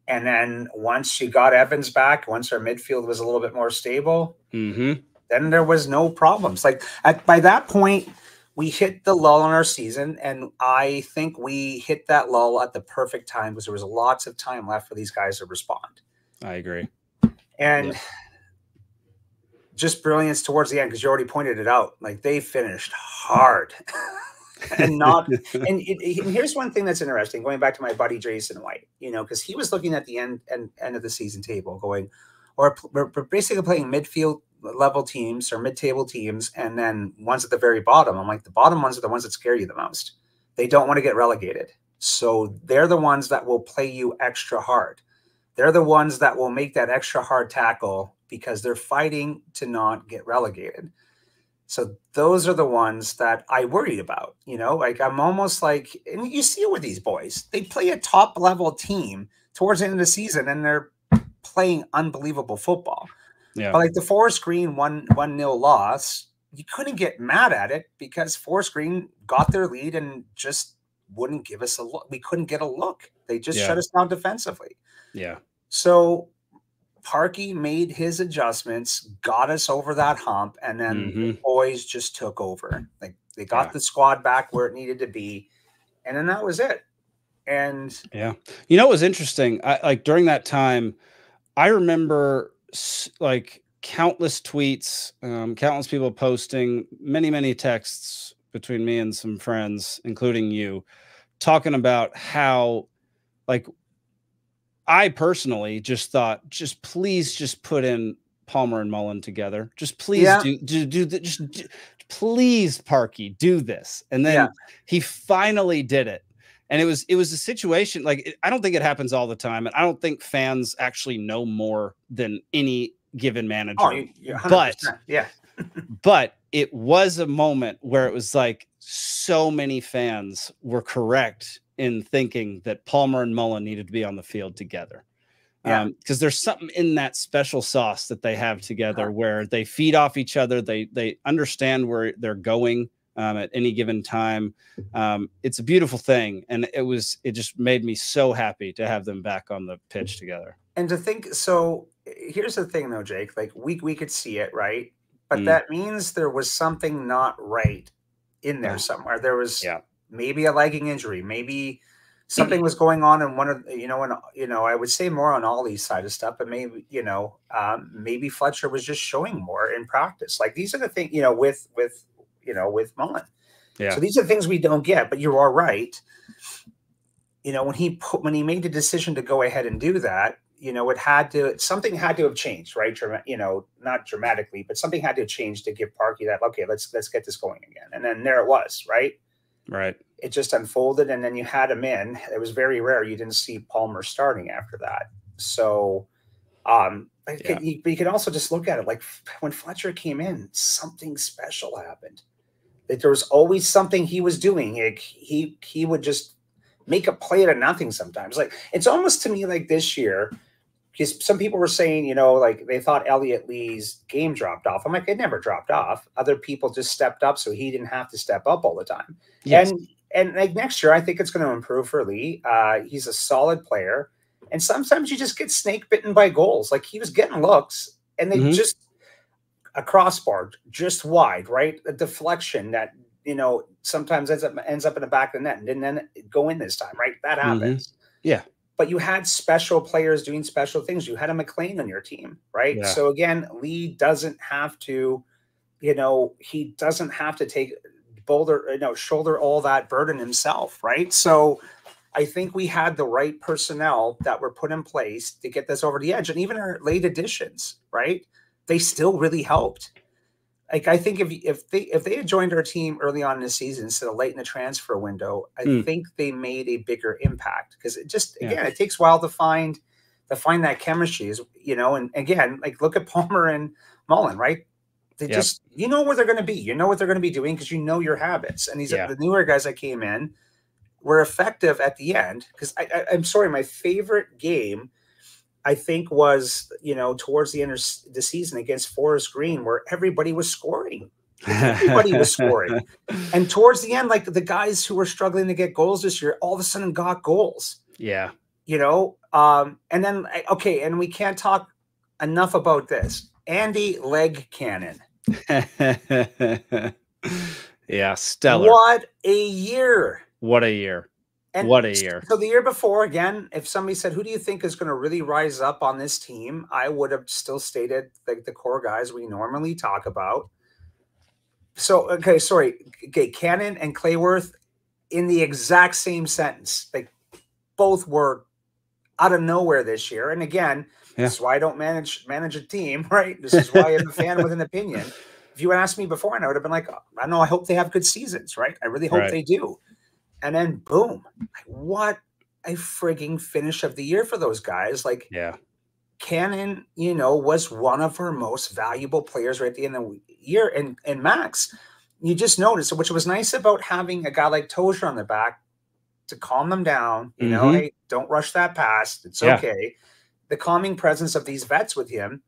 And then once you got Evans back, once our midfield was a little bit more stable, then there was no problems. Like by that point, we hit the lull in our season, and I think we hit that lull at the perfect time because there was lots of time left for these guys to respond. I agree. And just brilliance towards the end, because you already pointed it out. Like, they finished hard. And here's one thing that's interesting, going back to my buddy Jason White, you know, because he was looking at the end of the season table going, we're basically playing midfield level teams or mid-table teams, and then ones at the very bottom. I'm like, the bottom ones are the ones that scare you the most. They don't want to get relegated. So they're the ones that will play you extra hard. They're the ones that will make that extra hard tackle because they're fighting to not get relegated. So those are the ones that I worried about, you know, like I'm almost like, and you see it with these boys, they play a top level team towards the end of the season and they're playing unbelievable football. Yeah. But like the Forest Green 1-0 loss, you couldn't get mad at it because Forest Green got their lead and just wouldn't give us a look. We couldn't get a look. They just shut us down defensively. Yeah. So Parky made his adjustments, got us over that hump, and then the boys just took over. Like they got the squad back where it needed to be, and then that was it. And you know what was interesting? Like during that time, I remember like countless tweets, countless people posting, many texts between me and some friends, including you, talking about how, like, I personally just thought, please put in Palmer and Mullen together. Just please please, Parky, do this. And then he finally did it. And it was a situation like, I don't think it happens all the time. And I don't think fans actually know more than any given manager. Oh, but it was a moment where it was like so many fans were correct in thinking that Palmer and Mullen needed to be on the field together. Because there's something in that special sauce that they have together where they feed off each other. They understand where they're going at any given time. It's a beautiful thing. And it just made me so happy to have them back on the pitch together. And to think, so here's the thing though, Jake, like we could see it, right? But that means there was something not right in there somewhere. There was maybe a lagging injury, maybe something was going on in one of, I would say more on Ollie's side of stuff, but maybe, maybe Fletcher was just showing more in practice. Like these are the things, with Mullen. Yeah. So these are things we don't get, but you are right. When he made the decision to go ahead and do that, something had to have changed, right? Not dramatically, but something had to change to give Parky that, okay, let's get this going again. And then there it was, right? Right. It just unfolded, and then you had him in. It was very rare you didn't see Palmer starting after that. So, you can also just look at it like when Fletcher came in, something special happened. Like there was always something he was doing. Like he would just make a play out of nothing sometimes. Like it's almost to me like this year, because some people were saying, like they thought Elliot Lee's game dropped off. I'm like, it never dropped off. Other people just stepped up, so he didn't have to step up all the time. Yes. And like next year, I think it's going to improve for Lee. He's a solid player. And sometimes you just get snake bitten by goals. Like he was getting looks and they just a crossbar just wide, right? A deflection that, sometimes ends up in the back of the net and didn't go in this time, right? That happens. Yeah. But you had special players doing special things. You had a McLean on your team, right? Yeah. So again, Lee doesn't have to, he doesn't have to shoulder all that burden himself, right? So I think we had the right personnel that were put in place to get this over the edge. And even our late additions, right? They still really helped. like I think if they had joined our team early on in the season instead of late in the transfer window, I think they made a bigger impact, because it just again it takes a while to find that chemistry, is and again, like look at Palmer and Mullen, right? They just where they're going to be, what they're going to be doing, because your habits. And these the newer guys that came in were effective at the end, because I'm sorry, my favorite game I think was, towards the end of the season against Forest Green, where everybody was scoring. Everybody was scoring. And towards the end, like the guys who were struggling to get goals this year, all of a sudden got goals. Yeah. And then, okay, and we can't talk enough about this. Andy Leg Cannon. Yeah, stellar. What a year. What a year. And what a year. So the year before, again, if somebody said, who do you think is going to really rise up on this team? I would have still stated like the core guys we normally talk about. So, okay, sorry. Okay, Cannon and Clayworth in the exact same sentence. Like both were out of nowhere this year. And again, this is why I don't manage a team, right? This is why I'm a fan with an opinion. If you asked me before, I would have been like, I don't know, I hope they have good seasons, right? I really hope they do. And then boom, what a frigging finish of the year for those guys. Like, Cannon, was one of our most valuable players right at the end of the year. And Max, you just noticed, which was nice about having a guy like Tozier on the back to calm them down. Hey, don't rush that pass. It's okay. The calming presence of these vets with him.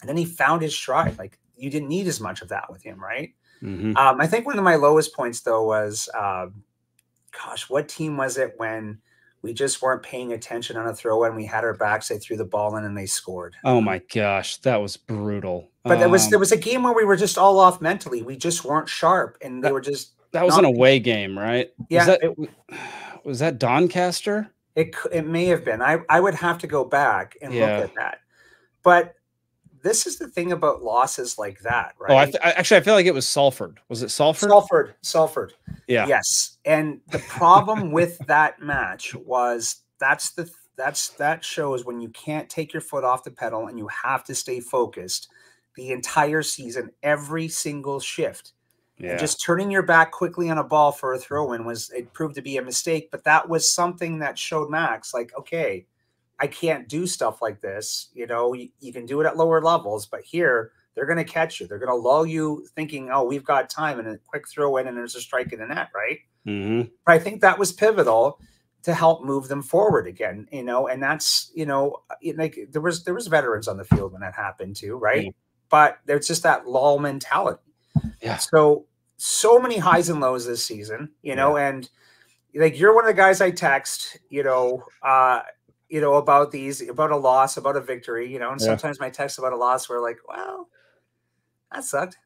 And then he found his stride. Like, you didn't need as much of that with him, right? I think one of my lowest points, though, was gosh, what team was it when we just weren't paying attention on a throw and we had our backs, they threw the ball in and they scored? Oh my gosh, that was brutal. But there was a game where we were just all off mentally. We just weren't sharp, and they were just was an away game, right? Yeah. Was that Doncaster? It may have been. I would have to go back and look at that. But this is the thing about losses like that, right? Oh, actually, I feel like it was Salford. Was it Salford? Salford. Yeah. Yes. And the problem with that match was that shows when you can't take your foot off the pedal and you have to stay focused the entire season, every single shift. Yeah. And just turning your back quickly on a ball for a throw-in it proved to be a mistake. But that was something that showed Max, like, okay, I can't do stuff like this. You can do it at lower levels, but here they're going to catch you. They're going to lull you thinking, oh, we've got time, and a quick throw in and there's a strike in the net, right? But I think that was pivotal to help move them forward again, and that's, like there was veterans on the field when that happened too, right? But there's just that lull mentality. Yeah. So many highs and lows this season, and like you're one of the guys I text, about a loss, about a victory, and sometimes my texts about a loss were like, well, that sucked,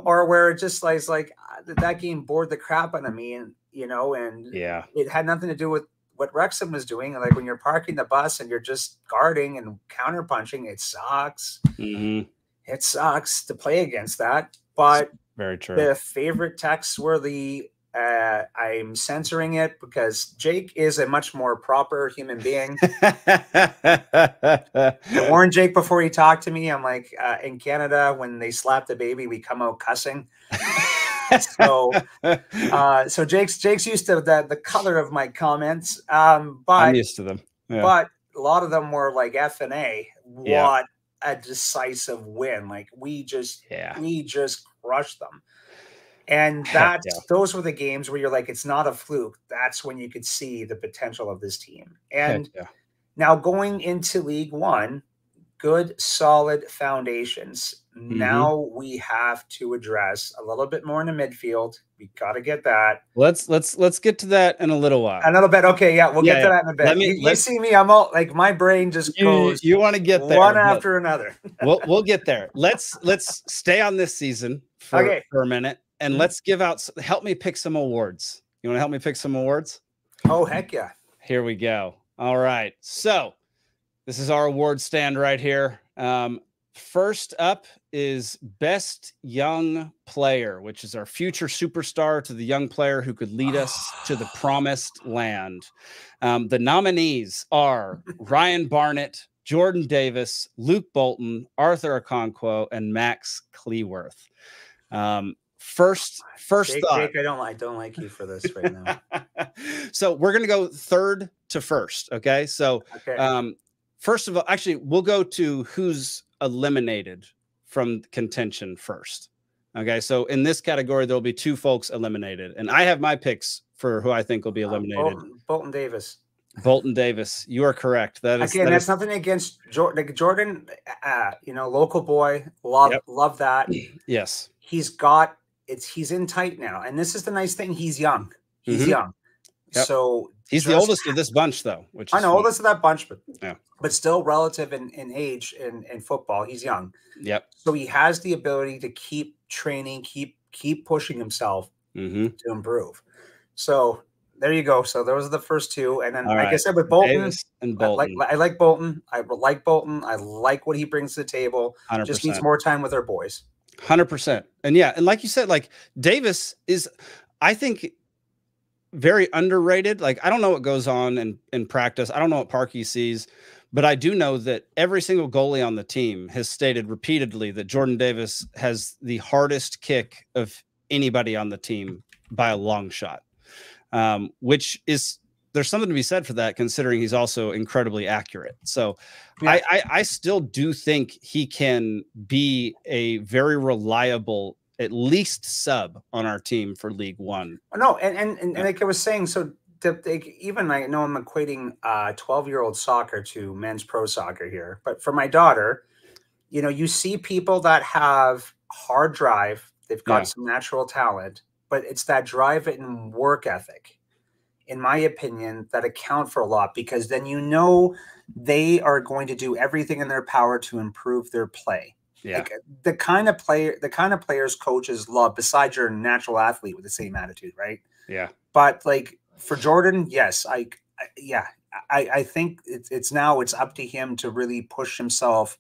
or where it just like that game bored the crap out of me, and it had nothing to do with what Wrexham was doing. Like when you're parking the bus and you're just guarding and counter punching, it sucks. It sucks to play against that. But very true. The favorite texts were I'm censoring it because Jake is a much more proper human being. I warned Jake before he talked to me. I'm like, in Canada, when they slap the baby, we come out cussing. So Jake's used to the color of my comments. But I'm used to them. Yeah. But a lot of them were like F and A. What a decisive win! Like we just crushed them. And those were the games where you're like, it's not a fluke. That's when you could see the potential of this team. And now going into League One, good, solid foundations. Now we have to address a little bit more in the midfield. We got to get that. Let's get to that in a little while. A little bit. Okay. Yeah. We'll get to that in a bit. You see me, I'm all like, my brain just goes. You want to get there. One after another. we'll get there. Let's stay on this season for a minute. And let's help me pick some awards. You want to help me pick some awards? Oh, heck yeah. Here we go. All right. So this is our award stand right here. First up is Best Young Player, which is our future superstar to the young player who could lead us to the promised land. The nominees are Ryan Barnett, Jordan Davis, Luke Bolton, Arthur Okonkwo, and Max Cleworth. First Jake, thought. Jake, I don't like you for this right now. So we're gonna go third to first. Okay. So first of all, actually, we'll go to who's eliminated from contention first. Okay. So in this category, there'll be 2 folks eliminated, and I have my picks for who I think will be eliminated. Bolton Davis. Bolton Davis, you are correct. That's nothing against Jordan. Like Jordan, local boy, love that. Yes, he's in tight now, and this is the nice thing. He's young. He's young. Yep. So he's the oldest of this bunch, though. Which I know oldest of that bunch, but but still relative in age in football. He's young. Yep. So he has the ability to keep training, keep pushing himself to improve. So there you go. So those are the first 2, and then like I said with Bolton, Davis and Bolton. I like Bolton. I like Bolton. I like what he brings to the table. 100%. Just needs more time with our boys. 100%. And and like you said, like Davis is, I think, very underrated. Like, I don't know what goes on in practice. I don't know what Parkey sees, but I do know that every single goalie on the team has stated repeatedly that Jordan Davis has the hardest kick of anybody on the team by a long shot, which is, there's something to be said for that, considering he's also incredibly accurate. So I still do think he can be a very reliable, at least sub on our team for League One. No, and like I was saying, so even I know I'm equating 12-year-old soccer to men's pro soccer here, but for my daughter, you see people that have hard drive, they've got some natural talent, but it's that drive and work ethic, in my opinion, that account for a lot, because then they are going to do everything in their power to improve their play. Yeah. Like the kind of players coaches love, besides your natural athlete with the same attitude, right? Yeah. But like for Jordan, yes, I think it's up to him to really push himself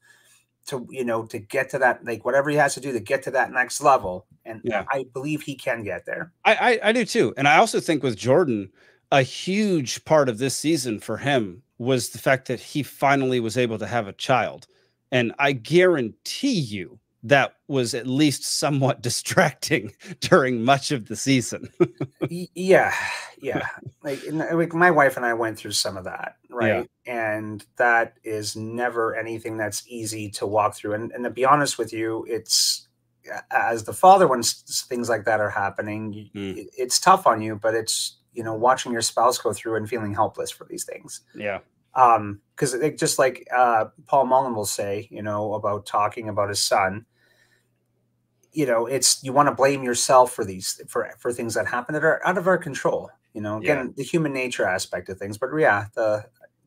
to get to that, like whatever he has to do to get to that next level. And I believe he can get there. I do too. And I also think with Jordan, a huge part of this season for him was the fact that he finally was able to have a child. And I guarantee you that was at least somewhat distracting during much of the season. Yeah. Like my wife and I went through some of that, right? Yeah. And that is never anything that's easy to walk through. And to be honest with you, it's, as the father, when things like that are happening, it's tough on you, but it's, watching your spouse go through and feeling helpless for these things. Yeah. Because just like Paul Mullen will say, about talking about his son, it's, you want to blame yourself for these, for things that happen that are out of our control, again, the human nature aspect of things. But the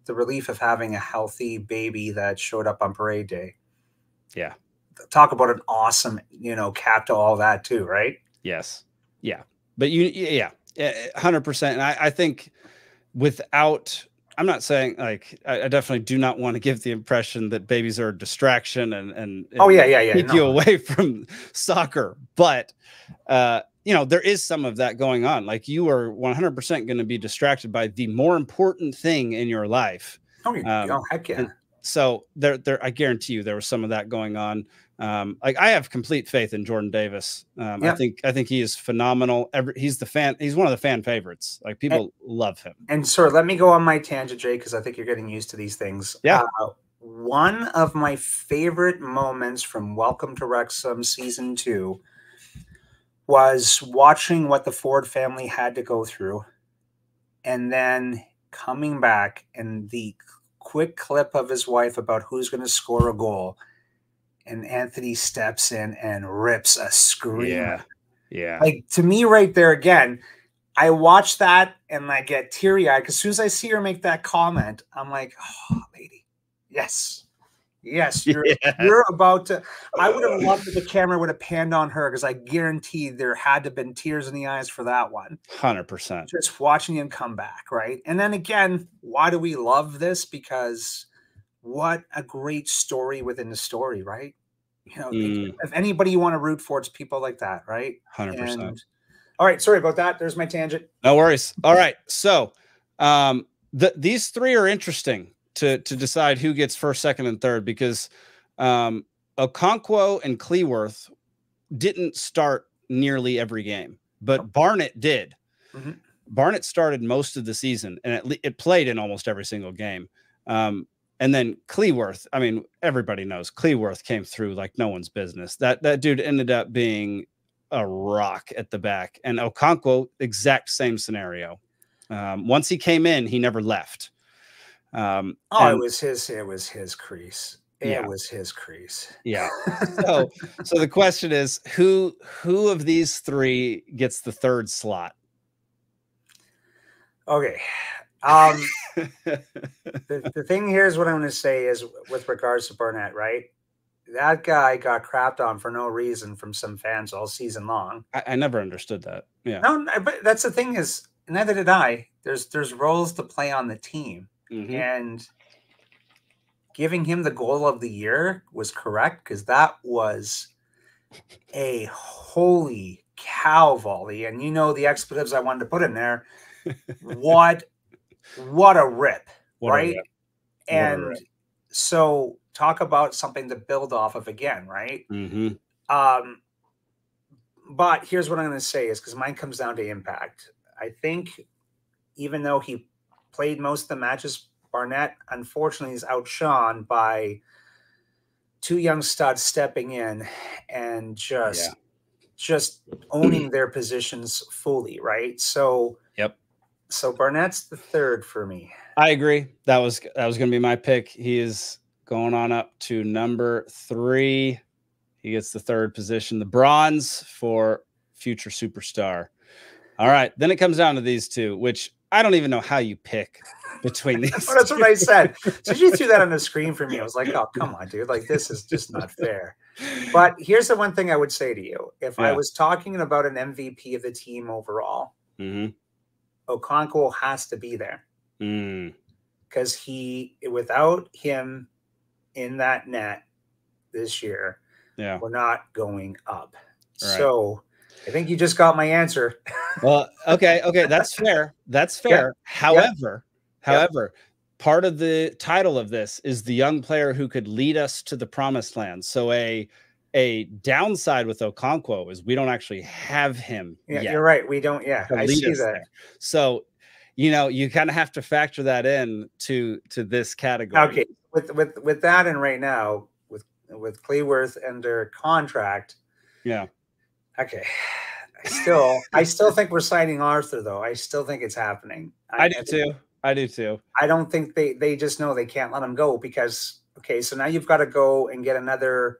relief of having a healthy baby that showed up on parade day. Yeah. Talk about an awesome, cap to all that too, right? Yes. Yeah. But 100%. And I think I'm not saying, like, I definitely do not want to give the impression that babies are a distraction and take you away from soccer. But, there is some of that going on. Like, you are 100% going to be distracted by the more important thing in your life. Heck yeah. So I guarantee you there was some of that going on. Like, I have complete faith in Jordan Davis. I think he is phenomenal. He's one of the fan favorites. Like, people love him. And sir, let me go on my tangent, Jay, because I think you're getting used to these things. Yeah. One of my favorite moments from Welcome to Wrexham season 2 was watching what the Ford family had to go through, and then coming back and the quick clip of his wife about who's going to score a goal. And Anthony steps in and rips a scream. Yeah. Like, to me right there, again, I watch that and I get teary-eyed, because as soon as I see her make that comment, I'm like, oh, lady, yes, you're about to. I would have loved if the camera would have panned on her, because I guarantee there had to have been tears in the eyes for that one. 100%. Just watching him come back, right? And then again, why do we love this? Because what a great story within the story, right? If anybody you want to root for, it's people like that, right? 100%. All right, sorry about that. There's my tangent. No worries. All right, so these three are interesting. to decide who gets first, second, and third, because Okonkwo and Cleworth didn't start nearly every game, but Barnett did. Barnett started most of the season, and it played in almost every single game. And then Cleworth, I mean, everybody knows Cleworth came through like no one's business. That dude ended up being a rock at the back. And Okonkwo, exact same scenario. Once he came in, he never left. It was his crease. It was his crease. Yeah. So the question is, who of these three gets the third slot? Okay. The thing here is what I'm going to say is with regards to Barnett, right? That guy got crapped on for no reason from some fans all season long. I never understood that. Yeah. No, but that's the thing is, neither did I. There's roles to play on the team. And giving him the goal of the year was correct, because that was a holy cow volley. And you know the expletives I wanted to put in there. What a rip, right? And so talk about something to build off of again, right? But here's what I'm going to say is, because mine comes down to impact. I think even though he played most of the matches, Barnett unfortunately is outshone by two young studs stepping in and just owning their positions fully, right? So so Barnett's the third for me. I agree. That was going to be my pick. He is going on up to number 3. He gets the third position, the bronze for future superstar. All right, then it comes down to these two, which I don't even know how you pick between these. That's what I said. So you threw that on the screen for me. I was like, oh, come on, dude. Like, this is just not fair. But here's the one thing I would say to you. If I was talking about an MVP of the team overall, Okonkwo has to be there. Because without him in that net this year, we're not going up. Right. So I think you just got my answer. Well, okay, that's fair. That's fair. However, part of the title of this is the young player who could lead us to the promised land. So a downside with Okonkwo is we don't actually have him yet. You're right. We don't. Yeah, I see that. There. So, you kind of have to factor that in to this category. Okay, with that, and right now with Cleworth under contract. Yeah. Okay. I still think we're signing Arthur, though. I still think it's happening. I do too. I don't think they just know they can't let him go because, okay, so now you've got to go and get another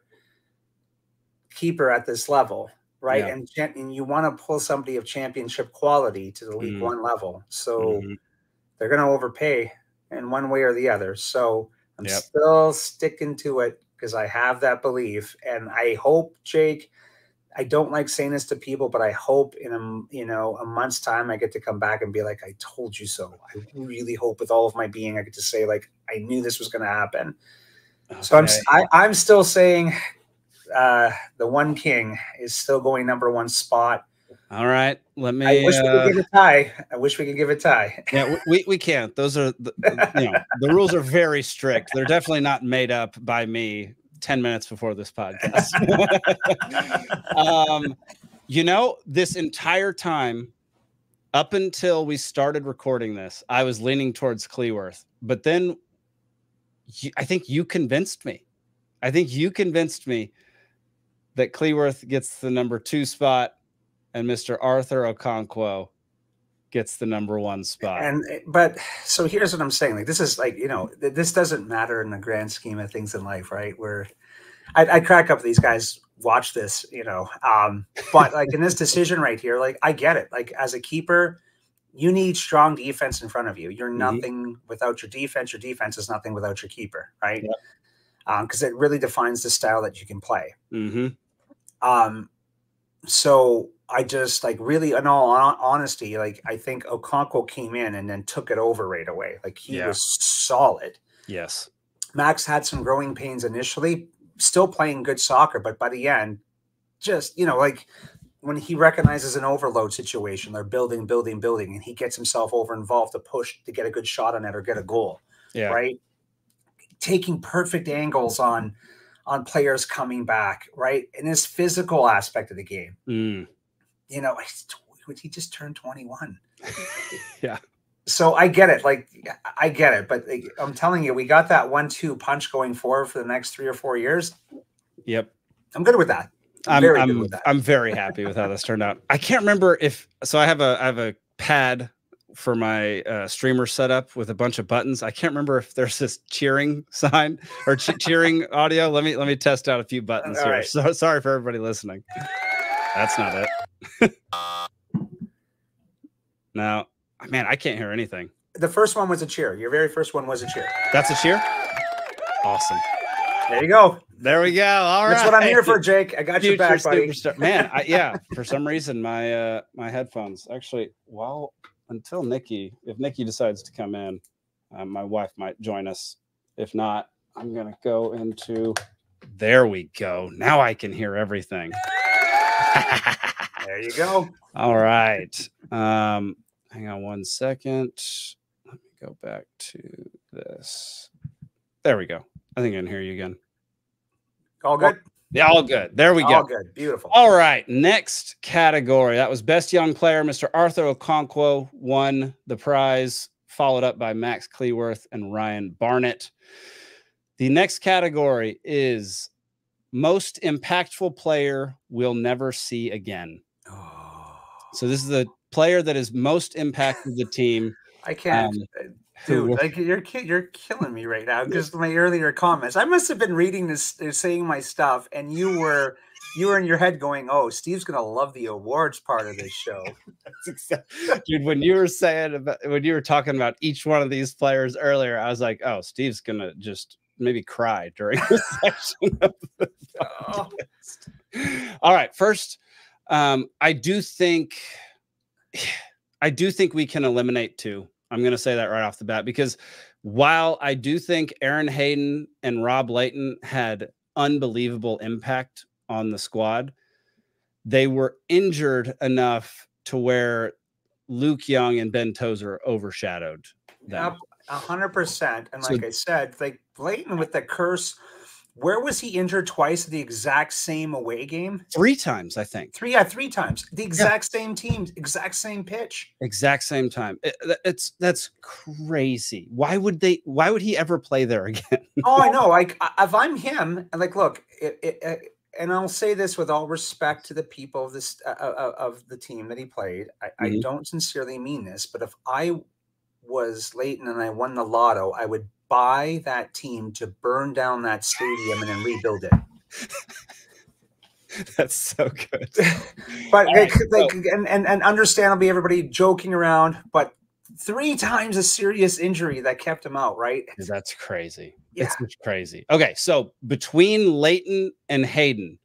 keeper at this level, right? And you want to pull somebody of championship quality to the League One level. So they're going to overpay in one way or the other. So I'm still sticking to it because I have that belief. And I hope, Jake, I don't like saying this to people, but I hope in a month's time I get to come back and be like, I told you so. I really hope with all of my being I get to say, like, I knew this was going to happen. Okay. So I'm still saying the One King is still going #1 spot. All right. Let me. I wish we could give a tie. I wish we could give a tie. Yeah, we can't. Those are the rules are very strict. They're definitely not made up by me 10 minutes before this podcast. This entire time up until we started recording this, I was leaning towards Cleworth, but then I think you convinced me. I think you convinced me that Cleworth gets the #2 spot and Mr. Arthur Okonkwo gets the #1 spot. But so here's what I'm saying. Like, this is like, this doesn't matter in the grand scheme of things in life, right? Where I crack up these guys watch this, but like in this decision right here, like I get it. Like as a keeper, you need strong defense in front of you. You're nothing without your defense. Your defense is nothing without your keeper, right? Because it really defines the style that you can play. So I just like really, in all honesty, like I think Okonkwo came in and then took it over right away. Like he was solid. Yes. Max had some growing pains initially, still playing good soccer, but by the end, just, like when he recognizes an overload situation, they're building, and he gets himself over involved to push to get a good shot on it or get a goal. Yeah. Right. taking perfect angles on players coming back, right? And this physical aspect of the game. Mm. You know, he just turned 21. Yeah. So I get it. Like, I get it. But I'm telling you, we got that 1-2 punch going forward for the next 3 or 4 years. Yep. I'm good with that. I'm very happy with how this turned out. I can't remember if, so I have a pad for my streamer setup with a bunch of buttons. I can't remember if there's this cheering sign or cheering audio. Let me test out a few buttons here. Right. So sorry for everybody listening. That's not it. Now, man, I can't hear anything. The first one was a cheer. Your very first one was a cheer. That's a cheer? Awesome. There you go. There we go. All right. That's what I'm here for, Jake. I got your back, buddy. Superstar. Man, yeah, for some reason, my my headphones actually, until if Nikki decides to come in, my wife might join us. If not, I'm going to go into, there we go. Now I can hear everything. There you go. All right. Hang on one second. Let me go back to this. There we go. I think I can hear you again. All good? Yeah, all good. There we go. All good. Beautiful. All right. Next category. That was Best Young Player. Mr. Arthur Okonkwo won the prize, followed up by Max Cleworth and Ryan Barnett. The next category is Most Impactful Player We'll Never See Again. Oh. So this is the player that is most impacted the team. I can't. Dude, like you're killing me right now because my earlier comments. I must have been reading this, saying my stuff, and you were in your head going, "Oh, Steve's gonna love the awards part of this show." That's exactly, dude. When you were talking about each one of these players earlier, I was like, "Oh, Steve's gonna just maybe cry during this section of the podcast." All right, first, I do think we can eliminate two. I'm going to say that right off the bat, because while I do think Aaron Hayden and Rob Layton had unbelievable impact on the squad, they were injured enough to where Luke Young and Ben Tozer overshadowed them. 100%. And like I said, like Layton with the curse, where was he injured twice at the exact same away game? 3 times, I think. 3 times. The exact same team, exact same pitch. Exact same time. That's crazy. Why would he ever play there again? Oh, I know. Like if I'm him, and like, look, and I'll say this with all respect to the people of this of the team that he played. I don't sincerely mean this, but if I was Layton and I won the lotto, I would buy that team to burn down that stadium and then rebuild it. That's so good. But and understandably, everybody joking around, but 3 times a serious injury that kept him out, right? That's crazy. Yeah. It's crazy. Okay, so between Layton and Hayden,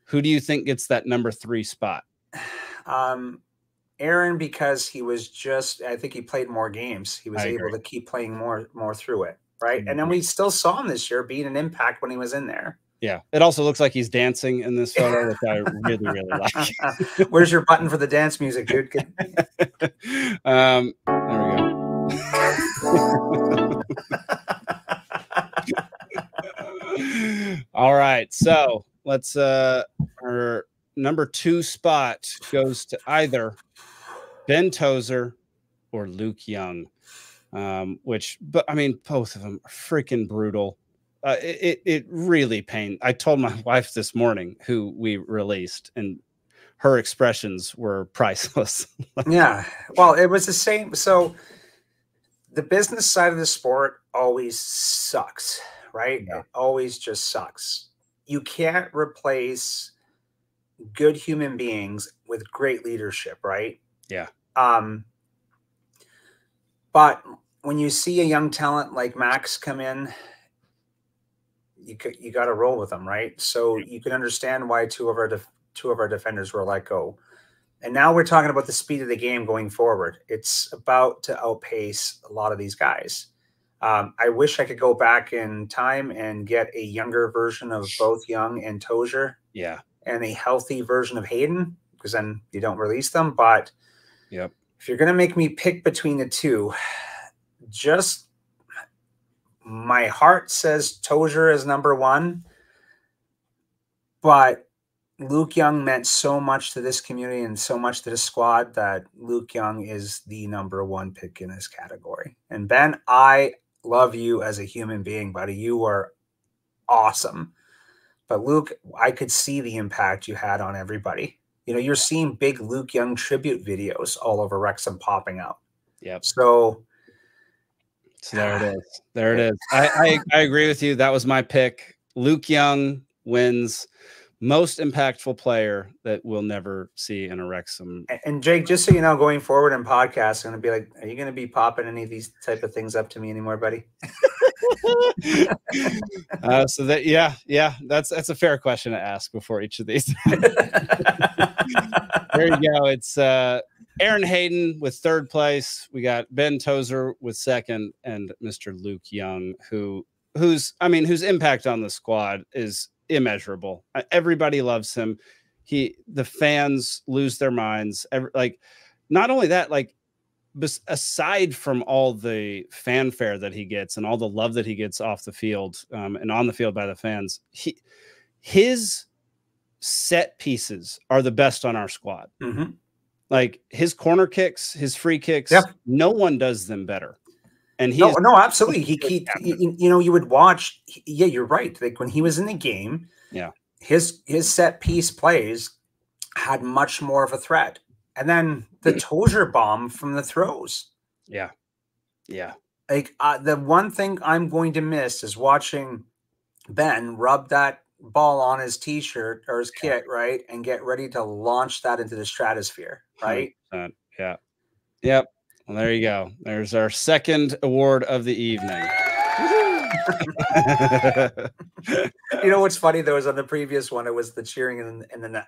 who do you think gets that number 3 spot? Aaron, because he was I think he played more games. He was able to keep playing more through it, right? And then we still saw him this year being an impact when he was in there. Yeah, it also looks like he's dancing in this photo, which I really, really like. Where's your button for the dance music, dude? There we go. All right, so let's our number 2 spot goes to either Ben Tozer or Luke Young, but I mean, both of them are freaking brutal. It really pained. I told my wife this morning, who we released, and her expressions were priceless. Yeah, well, it was the same. So the business side of the sport always sucks, right? Yeah. It always just sucks. You can't replace good human beings with great leadership, right? Yeah. But when you see a young talent like Max come in, you got to roll with them, right? So you can understand why two of our defenders were let go. And now we're talking about the speed of the game going forward. It's about to outpace a lot of these guys. I wish I could go back in time and get a younger version of both Young and Tozer. Yeah. And a healthy version of Hayden, because then you don't release them. But yep, if you're going to make me pick between the two, just my heart says Tozier is number one, but Luke Young meant so much to this community and so much to the squad that Luke Young is the number one pick in this category. And Ben, I love you as a human being, buddy. You are awesome. But Luke, I could see the impact you had on everybody. You know, you're seeing big Luke Young tribute videos all over Wrexham popping out. Yep. So there it is. There it is. I agree with you. That was my pick. Luke Young wins most impactful player that we'll never see in a Wrexham. And Jake, just so you know, going forward in podcasts, I'm going to be like, are you going to be popping any of these type of things up to me anymore, buddy? So that, yeah, that's a fair question to ask before each of these. There you go. It's Aaron Hayden with third place. We got Ben Tozier with second, and Mr. Luke Young, whose impact on the squad is immeasurable. Everybody loves him. The fans lose their minds. Not only that, aside from all the fanfare that he gets and all the love that he gets off the field and on the field by the fans, his set pieces are the best on our squad. Mm-hmm. Like his corner kicks, his free kicks, no one does them better. And no, absolutely. You would watch. Yeah, you're right. Like when he was in the game, his set piece plays had much more of a threat. And then the Tozier bomb from the throws. Yeah. Like the one thing I'm going to miss is watching Ben rub that ball on his t-shirt or his kit, right, and get ready to launch that into the stratosphere, right? 100%. Yeah. Yep. Well, there you go. There's our second award of the evening. You know what's funny though is on the previous one, it was the cheering and then the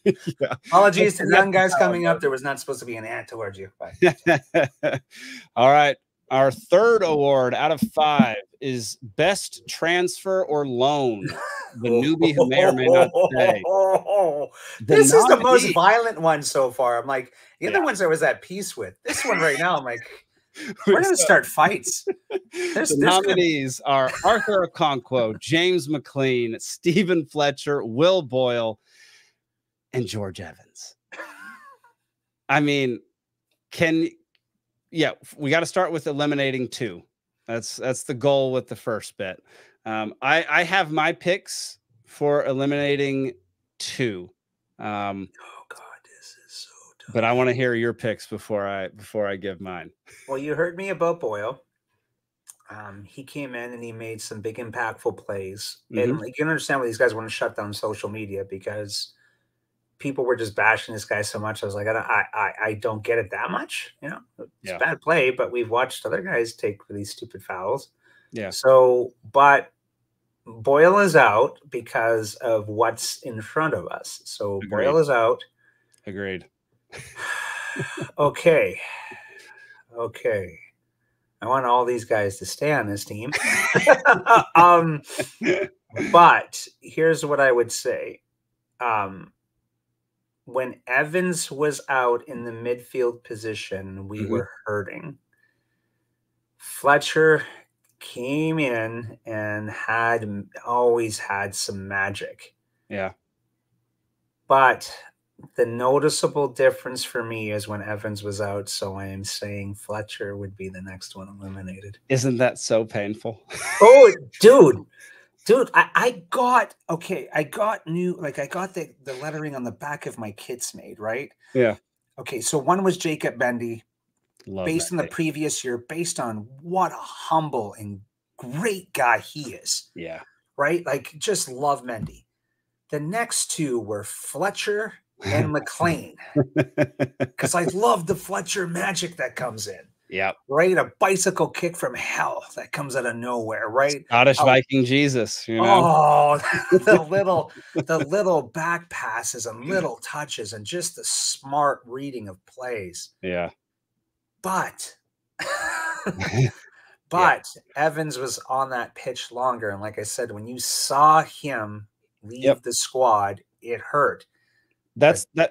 Yeah. Apologies to the young guys coming up. There was not supposed to be an ant towards you. All right. Our third award out of 5 is Best Transfer or Loan. The newbie who may or may not stay. This is the most violent one so far. I'm like, the other ones I was at peace with. This one right now, I'm like, we're going to start fights. The nominees are Arthur Okonkwo, James McLean, Stephen Fletcher, Will Boyle, and George Evans. I mean, we got to start with eliminating 2. That's the goal with the first bit. I have my picks for eliminating 2. Oh God, this is so tough. But I want to hear your picks before I give mine. Well, you heard me about Boyle. He came in and he made some big impactful plays. And you can understand why these guys want to shut down social media because people were just bashing this guy so much. I was like, I don't get it that much. You know, it's a bad play, but we've watched other guys take these stupid fouls. Yeah. So, but Boyle is out because of what's in front of us. So Agreed. Boyle is out. Agreed. Okay. I want all these guys to stay on this team. But here's what I would say. When Evans was out in the midfield position, we were hurting. Fletcher came in and always had some magic. Yeah. But the noticeable difference for me is when Evans was out. So I am saying Fletcher would be the next one eliminated. Isn't that so painful? Oh, dude, I got new, I got the lettering on the back of my kits made, right? Yeah. Okay. So one was Jacob Bendy. Based on the pick. previous year, based on what a humble and great guy he is. Yeah. Right? Like, just love Mendy. The next 2 were Fletcher and McLean. Because I love the Fletcher magic that comes in. Yeah. Right? A bicycle kick from hell that comes out of nowhere, right? Scottish Viking Jesus, you know. Oh, the little back passes and little touches and just the smart reading of plays. Yeah. But Evans was on that pitch longer. And like I said, when you saw him leave the squad, it hurt.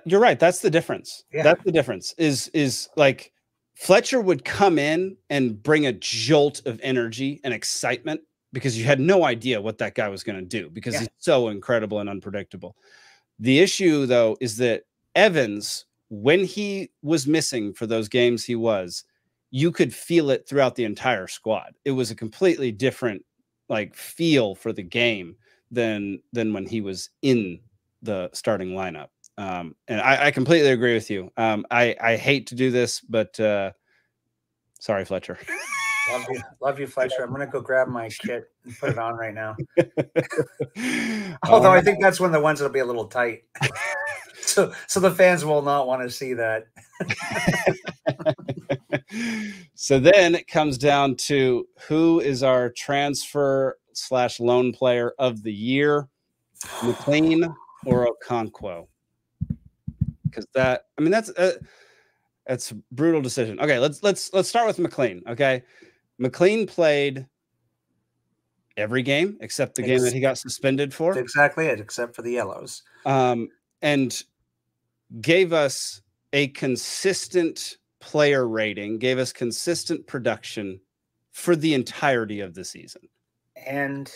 You're right. That's the difference. Yeah. That's the difference is like Fletcher would come in and bring a jolt of energy and excitement because you had no idea what that guy was going to do because he's so incredible and unpredictable. The issue, though, is that Evans, when he was missing for those games you could feel it throughout the entire squad. It was a completely different like feel for the game than when he was in the starting lineup. And I completely agree with you. I hate to do this, but sorry, Fletcher. Love you, Fletcher. I'm gonna go grab my kit and put it on right now. Although I think that's when the ones that'll be a little tight. So the fans will not want to see that. So then it comes down to who is our transfer/loan player of the year, McLean or Okonkwo? Because that's a brutal decision. Okay, let's start with McLean. Okay, McLean played every game except the game that he got suspended for. That's exactly it, except for the yellows. And gave us a consistent player rating, gave us consistent production for the entirety of the season. And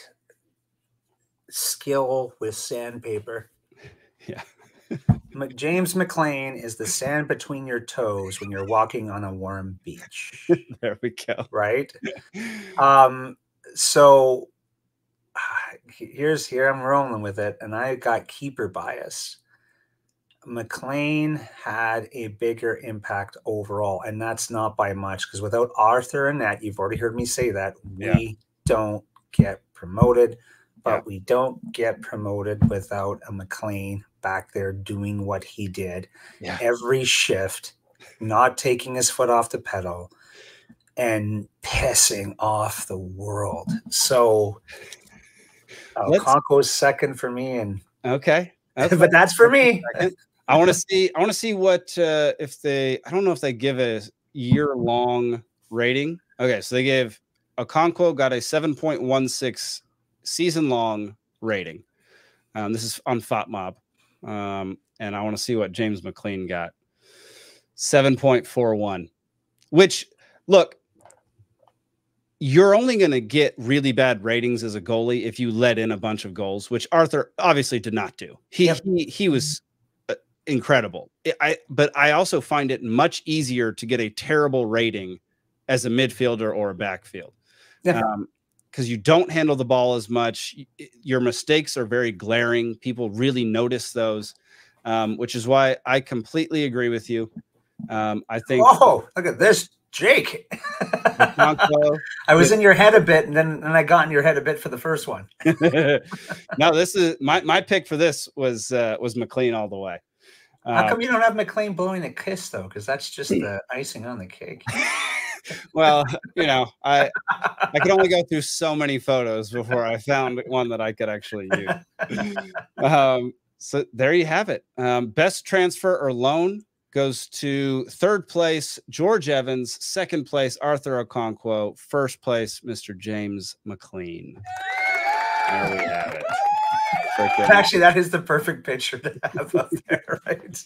skill with sandpaper. Yeah. James McLean is the sand between your toes when you're walking on a warm beach. There we go. Right? So here I'm rolling with it, and I got keeper bias. McLean had a bigger impact overall, and that's not by much, because without Arthur and Nat, you've already heard me say that, we don't get promoted, but we don't get promoted without a McLean back there doing what he did every shift, not taking his foot off the pedal and pissing off the world. So Conco's second for me, and okay. But that's for me. I want to see what if they, I don't know if they give a year-long rating. Okay, so they gave Okonkwo got a 7.16 season-long rating. This is on FOTMob. And I want to see what James McLean got. 7.41. Which, look, you're only going to get really bad ratings as a goalie if you let in a bunch of goals, which Arthur obviously did not do. He was incredible. But I also find it much easier to get a terrible rating as a midfielder or a backfield. Because you don't handle the ball as much. Your mistakes are very glaring. People really notice those, which is why I completely agree with you. I think. Oh, look at this, Jake. I was in your head a bit, and then I got in your head a bit for the first one. No, this is my pick for this was McLean all the way. How come you don't have McLean blowing a kiss though? Because that's just the icing on the cake. Well, you know, I could only go through so many photos before I found one that I could actually use. So there you have it. Best transfer or loan goes to third place, George Evans, second place, Arthur Okonkwo, first place, Mr. James McLean. There we have it. Actually, that is the perfect picture to have up there, right?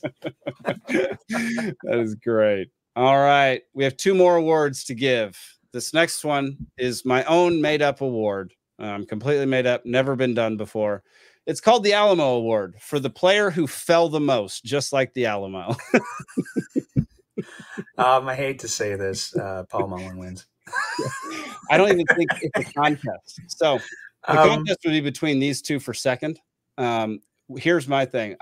That is great. All right. We have two more awards to give. This next one is my own made-up award. Completely made up, never been done before. It's called the Alamo Award for the player who fell the most, just like the Alamo. I hate to say this, Paul Mullen wins. I don't even think it's a contest. So the contest would be between these two for second. Here's my thing.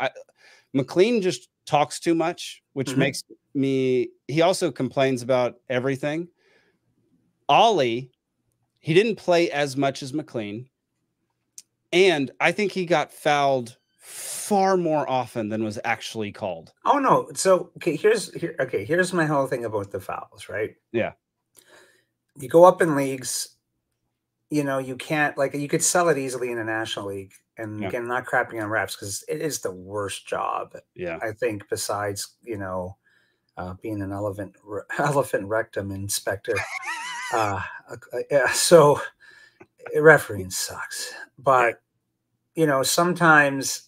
McLean just talks too much, which makes me, he also complains about everything. Ollie, he didn't play as much as McLean. And I think he got fouled far more often than was actually called. Oh no. So here's my whole thing about the fouls, right? Yeah. You go up in leagues, you know, you can't, like, you could sell it easily in a national league. And again, not crapping on refs, because it is the worst job. Yeah. I think besides, you know, being an elephant rectum inspector. So refereeing sucks. But, you know, sometimes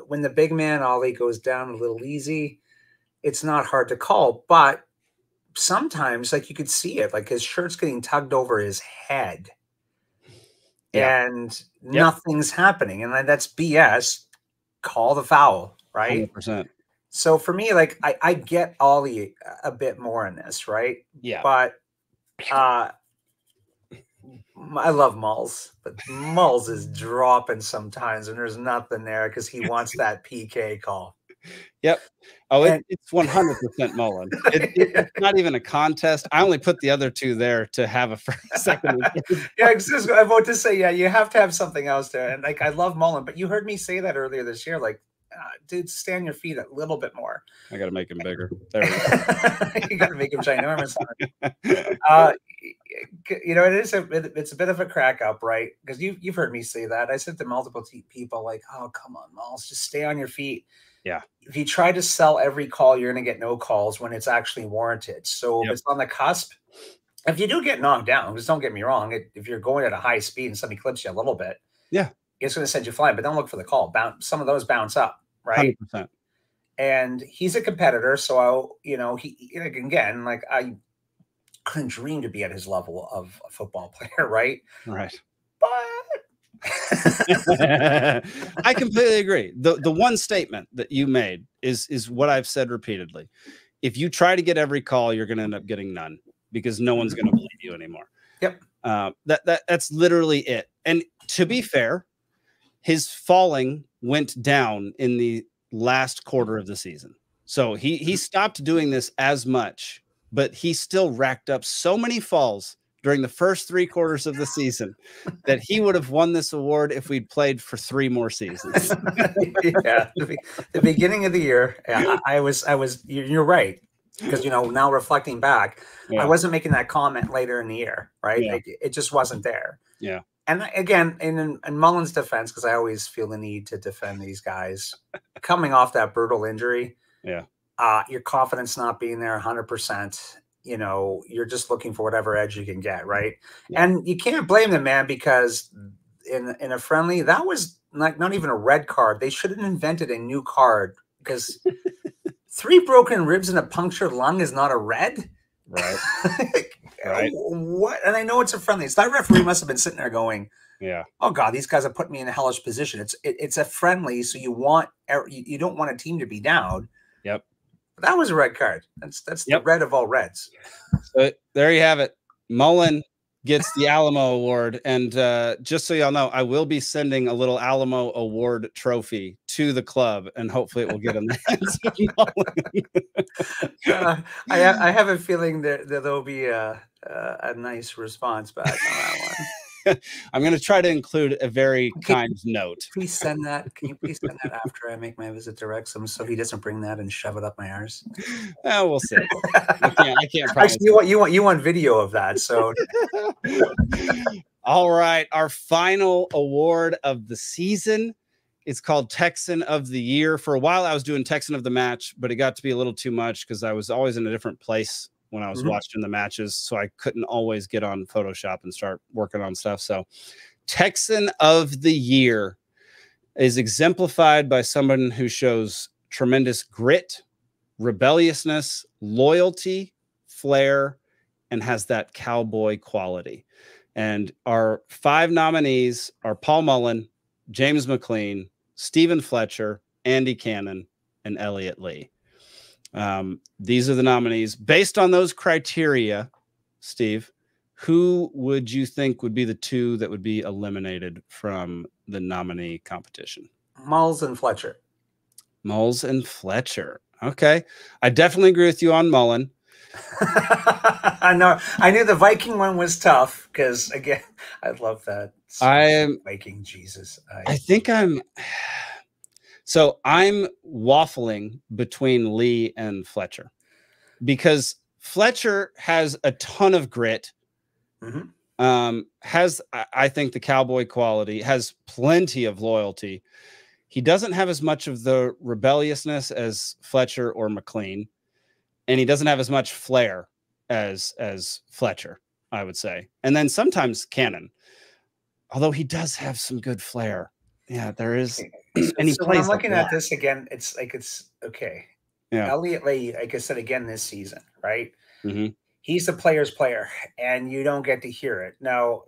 when the big man Ollie goes down a little easy, it's not hard to call. But sometimes like you could see it, like his shirt's getting tugged over his head. Yeah. And nothing's happening. And that's BS. Call the foul, right? 100%. So for me, like I get Ollie a bit more in this, right? Yeah. But I love Mulls, but Mulls is dropping sometimes and there's nothing there because he wants that PK call. Yep. Oh, it's 100% Mullen. It's not even a contest. I only put the other two there to have a second. Yeah, I'm about to say, yeah, you have to have something else there. And like, I love Mullen, but you heard me say that earlier this year. Like, dude, stand your feet a little bit more. I got to make him bigger. There we go. You got to make him ginormous. You know, it's a bit of a crack up, right? Because you've heard me say that. I said to multiple people, like, oh, come on, Mulls, just stay on your feet. Yeah. If you try to sell every call, you're going to get no calls when it's actually warranted. So if it's on the cusp, if you do get knocked down, just don't get me wrong. If you're going at a high speed and somebody clips you a little bit, it's going to send you flying. But don't look for the call. Some of those bounce up, right? 100%. And he's a competitor, so I couldn't dream to be at his level of a football player, right? Right. But I completely agree. The one statement that you made is what I've said repeatedly. If you try to get every call, you're going to end up getting none because no one's going to believe you anymore. Yep. That's literally it. And to be fair, his falling went down in the last quarter of the season. So he stopped doing this as much, but he still racked up so many falls during the first 3 quarters of the season that he would have won this award if we'd played for 3 more seasons. The beginning of the year, you're right. Because, now reflecting back, I wasn't making that comment later in the year, right? Like, it just wasn't there. Yeah. And again, in Mullen's defense, because I always feel the need to defend these guys, coming off that brutal injury, your confidence not being there 100%, you're just looking for whatever edge you can get, right? And you can't blame them, man, because in a friendly, that was not even a red card. They should have invented a new card because 3 broken ribs and a punctured lung is not a red. Right. Right. What? And I know it's a friendly. That referee must have been sitting there going, oh God, these guys have put me in a hellish position. It's a friendly, so you don't want a team to be down. Yep. But that was a red card. That's the red of all reds. So there you have it. Mullen gets the Alamo Award, and just so y'all know, I will be sending a little Alamo Award trophy to the club, and hopefully it will get in the hands of Mullen. I have a feeling that there'll be a nice response back on that one. I'm going to try to include a very kind note. Please send that. Can you please send that after I make my visit to Wrexham so he doesn't bring that and shove it up my arse? We'll see. I can't promise. Actually, you want video of that. So, all right. Our final award of the season is called Texan of the Year. For a while, I was doing Texan of the Match, but it got to be a little too much because I was always in a different place when I was watching the matches, so I couldn't always get on Photoshop and start working on stuff. So Texan of the Year is exemplified by someone who shows tremendous grit, rebelliousness, loyalty, flair, and has that cowboy quality. And our 5 nominees are Paul Mullen, James McLean, Stephen Fletcher, Andy Cannon, and Elliot Lee. These are the nominees. Based on those criteria, Steve, who would you think would be the 2 that would be eliminated from the nominee competition? Mulls and Fletcher. Mulls and Fletcher. Okay. I definitely agree with you on Mullen. I know. I knew the Viking one was tough because, again, I love that. Viking Jesus. I think I'm waffling between Lee and Fletcher because Fletcher has a ton of grit, has, I think, the cowboy quality, has plenty of loyalty. He doesn't have as much of the rebelliousness as Fletcher or McLean, and he doesn't have as much flair as Fletcher, I would say. And then sometimes Cannon, although he does have some good flair. Yeah, there is. And he so plays when I'm looking at this again, it's okay. Yeah. Elliot Lee, like I said again this season, right? He's the player's player, and you don't get to hear it. Now,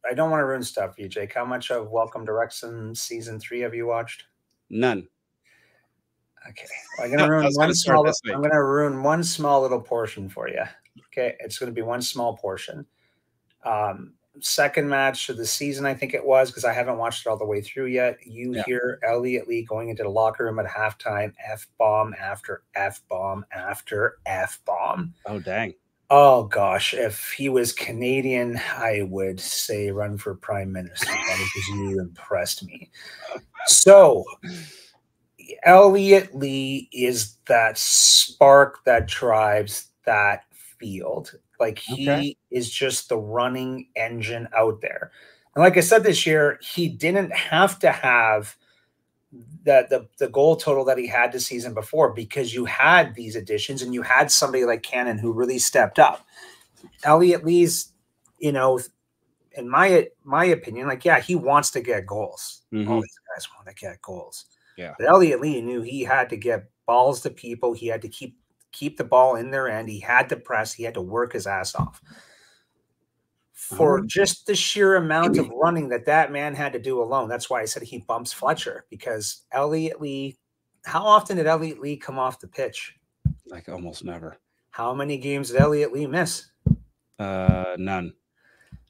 I don't want to ruin stuff for you, Jake. How much of Welcome to Wrexham season 3 have you watched? None. Okay, well, I'm gonna ruin one small little portion for you. Okay, it's gonna be one small portion. Second match of the season, I think it was, because I haven't watched it all the way through yet. You hear Elliot Lee going into the locker room at halftime, F-bomb after F-bomb after F-bomb. Oh, dang. Oh, gosh. If he was Canadian, I would say run for prime minister because you impressed me. So Elliot Lee is that spark that drives that field. Like, he is just the running engine out there. And like I said, this year, he didn't have to have the goal total that he had the season before, because you had these additions and you had somebody like Cannon who really stepped up. Elliot Lee's, in my opinion, like, yeah, he wants to get goals. All these guys want to get goals. Yeah. But Elliot Lee knew he had to get balls to people. He had to keep the ball in their end. He had to press. He had to work his ass off. For just the sheer amount of running that man had to do alone. That's why I said he bumps Fletcher, because Elliot Lee, how often did Elliot Lee come off the pitch? Like almost never. How many games did Elliot Lee miss? None.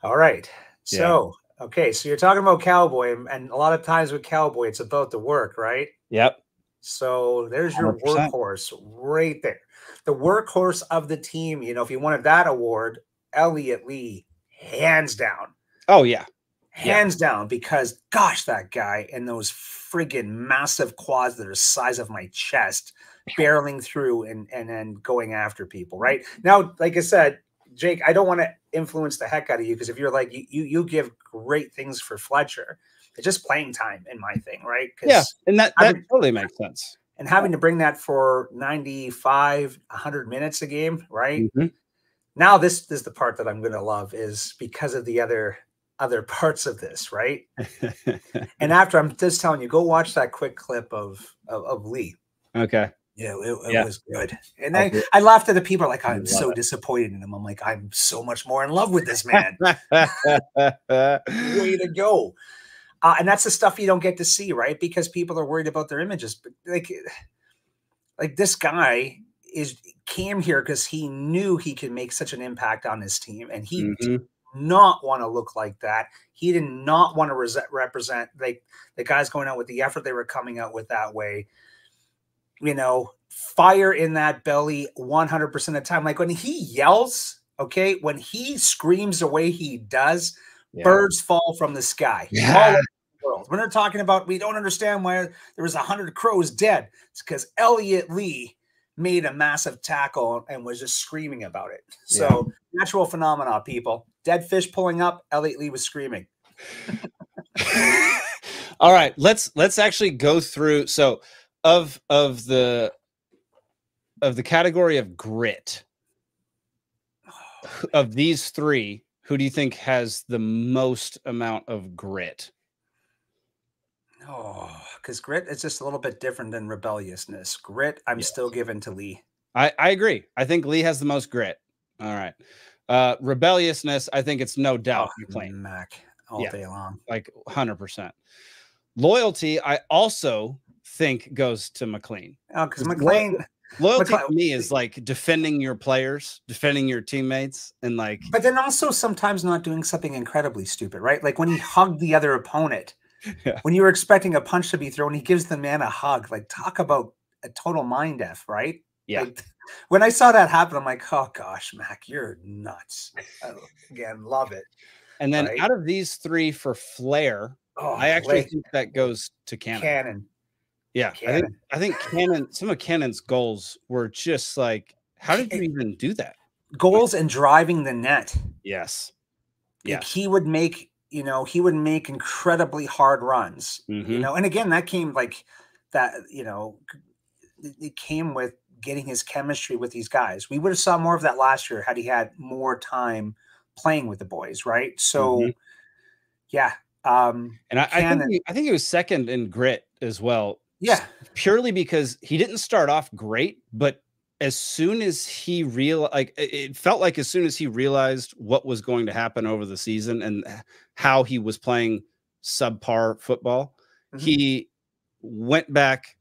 All right. So, okay. So you're talking about Cowboy, and a lot of times with Cowboy, it's about the work, right? Yep. So there's your 100%. workhorse right there. The workhorse of the team. If you wanted that award, Elliot Lee, hands down. Oh, yeah. Hands down, because gosh, that guy and those friggin' massive quads that are the size of my chest, barreling through and then going after people, right? Now, like I said, Jake, I don't want to influence the heck out of you, because if you're like, you give great things for Fletcher, it's just playing time in my thing, right? Yeah, and that totally makes sense. And having to bring that for 95, 100 minutes a game, right? Now, this is the part that I'm going to love, is because of the other parts of this, right? And after, I'm just telling you, go watch that quick clip of Lee. Okay. Yeah, it was good. And then I laughed at the people like, I'm so disappointed in him. I'm like, I'm so much more in love with this man. Way to go. And that's the stuff you don't get to see, right? Because people are worried about their images. But like this guy came here because he knew he could make such an impact on his team, and he did not want to look like that. He did not want to represent like the guys going out with the effort they were coming out with that way. Fire in that belly 100% of the time. Like when he yells, okay, when he screams the way he does, birds fall from the sky. All over the world. When they're talking about, we don't understand why there was 100 crows dead. It's because Elliot Lee made a massive tackle and was just screaming about it. So natural phenomena, people. Dead fish pulling up, Elliot Lee was screaming. All right, let's actually go through. So of the category of grit, of these three, who do you think has the most amount of grit? Oh, because grit is just a little bit different than rebelliousness. Grit, I'm still giving to Lee. I agree. I think Lee has the most grit. All right. Rebelliousness, I think it's no doubt McLean. Mac all day long. Like 100%. Loyalty, I also think goes to McLean. Oh, because McLean... Loyalty to me is like defending your players, defending your teammates, and like... But then also sometimes not doing something incredibly stupid, right? Like when he hugged the other opponent. When you were expecting a punch to be thrown, he gives the man a hug. Like, talk about a total mind F, right? Yeah. Like, when I saw that happen, I'm like, oh gosh, Mac, you're nuts. Again, love it. And then out of these three for flair, I actually think that goes to Cannon. Yeah, Cannon. I think Cannon. Some of Cannon's goals were just like, how did you even do that? Goals and driving the net. Yes. Like he would make. He would make incredibly hard runs, and again, that came like that, it came with getting his chemistry with these guys. We would have saw more of that last year had he had more time playing with the boys. Right. So and I think he was second in grit as well. Yeah. Purely because he didn't start off great, but as soon as he realized, like, it felt like as soon as he realized what was going to happen over the season and how he was playing subpar football, he went back,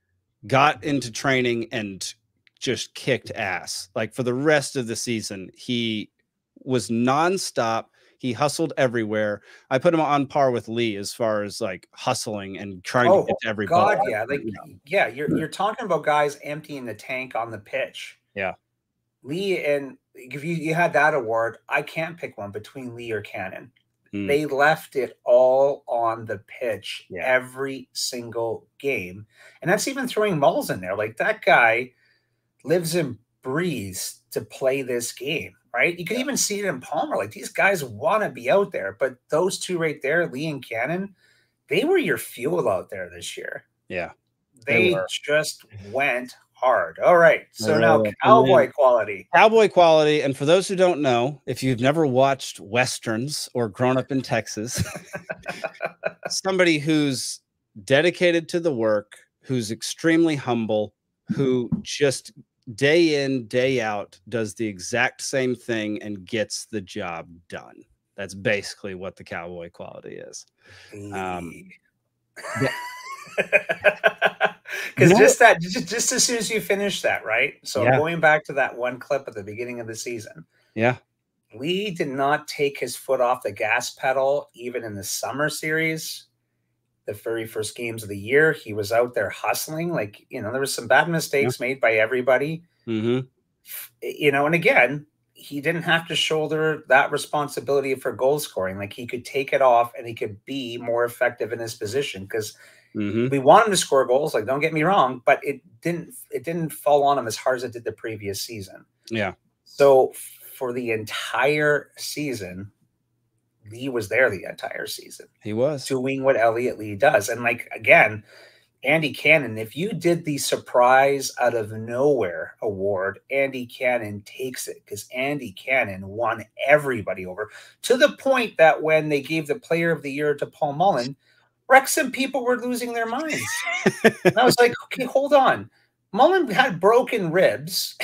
got into training, and just kicked ass. Like, for the rest of the season, he was nonstop. He hustled everywhere. I put him on par with Lee as far as like hustling and trying to get to every ball. Yeah, like yeah, you're talking about guys emptying the tank on the pitch. Yeah, Lee, and if you had that award, I can't pick one between Lee or Cannon. They left it all on the pitch every single game, and that's even throwing Mulls in there. Like, that guy lives and breathes to play this game. Right? You can even see it in Palmer. Like, these guys want to be out there, but those two right there, Lee and Cannon, they were your fuel out there this year. Yeah. They just went hard. All right. So now cowboy quality. Cowboy quality. And for those who don't know, if you've never watched Westerns or grown up in Texas, somebody who's dedicated to the work, who's extremely humble, who just day in, day out does the exact same thing and gets the job done. That's basically what the cowboy quality is. Because just as soon as you finish that, right? So going back to that one clip at the beginning of the season. Yeah. Lee did not take his foot off the gas pedal, even in the summer series. The very first games of the year, he was out there hustling. Like, you know, there was some bad mistakes made by everybody. You know, and again, he didn't have to shoulder that responsibility for goal scoring. Like, he could take it off and he could be more effective in his position, because we want him to score goals. Like, don't get me wrong, but it didn't fall on him as hard as it did the previous season. Yeah. So for the entire season, Lee was there the entire season. He was doing what Elliot Lee does. And, like, again, Andy Cannon, if you did the surprise out of nowhere award, Andy Cannon takes it, because Andy Cannon won everybody over, to the point that when they gave the player of the year to Paul Mullen, Wrexham people were losing their minds. And I was like, okay, hold on. Mullen had broken ribs.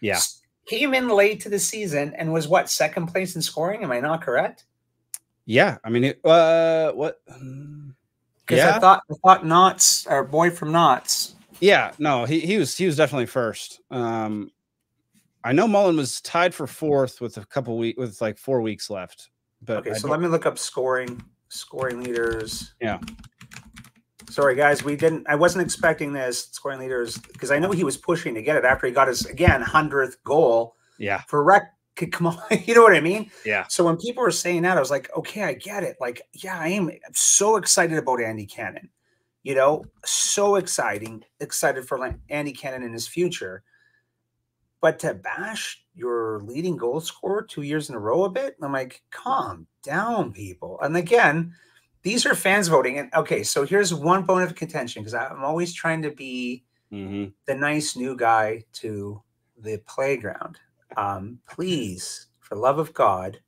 Yeah. Came in late to the season and was what, second place in scoring? Am I not correct? Yeah. I mean, what? Because I thought Knots, our boy from Knots. Yeah, no, he was definitely first. I know Mullen was tied for fourth with with like 4 weeks left. But okay, so let me look up scoring leaders. Yeah. Sorry, guys, I wasn't expecting this scoring leaders, because I know he was pushing to get it after he got his, again, 100th goal. Yeah. For come on, you know what I mean? Yeah. So when people were saying that, I was like, okay, I get it. Like, yeah, I'm so excited about Andy Cannon. You know, so excited for Andy Cannon in his future. But to bash your leading goal scorer 2 years in a row a bit, I'm like, calm down, people. And again, these are fans voting. And okay, so here's one bone of contention, because I'm always trying to be the nice new guy to the playground. Please, for love of God,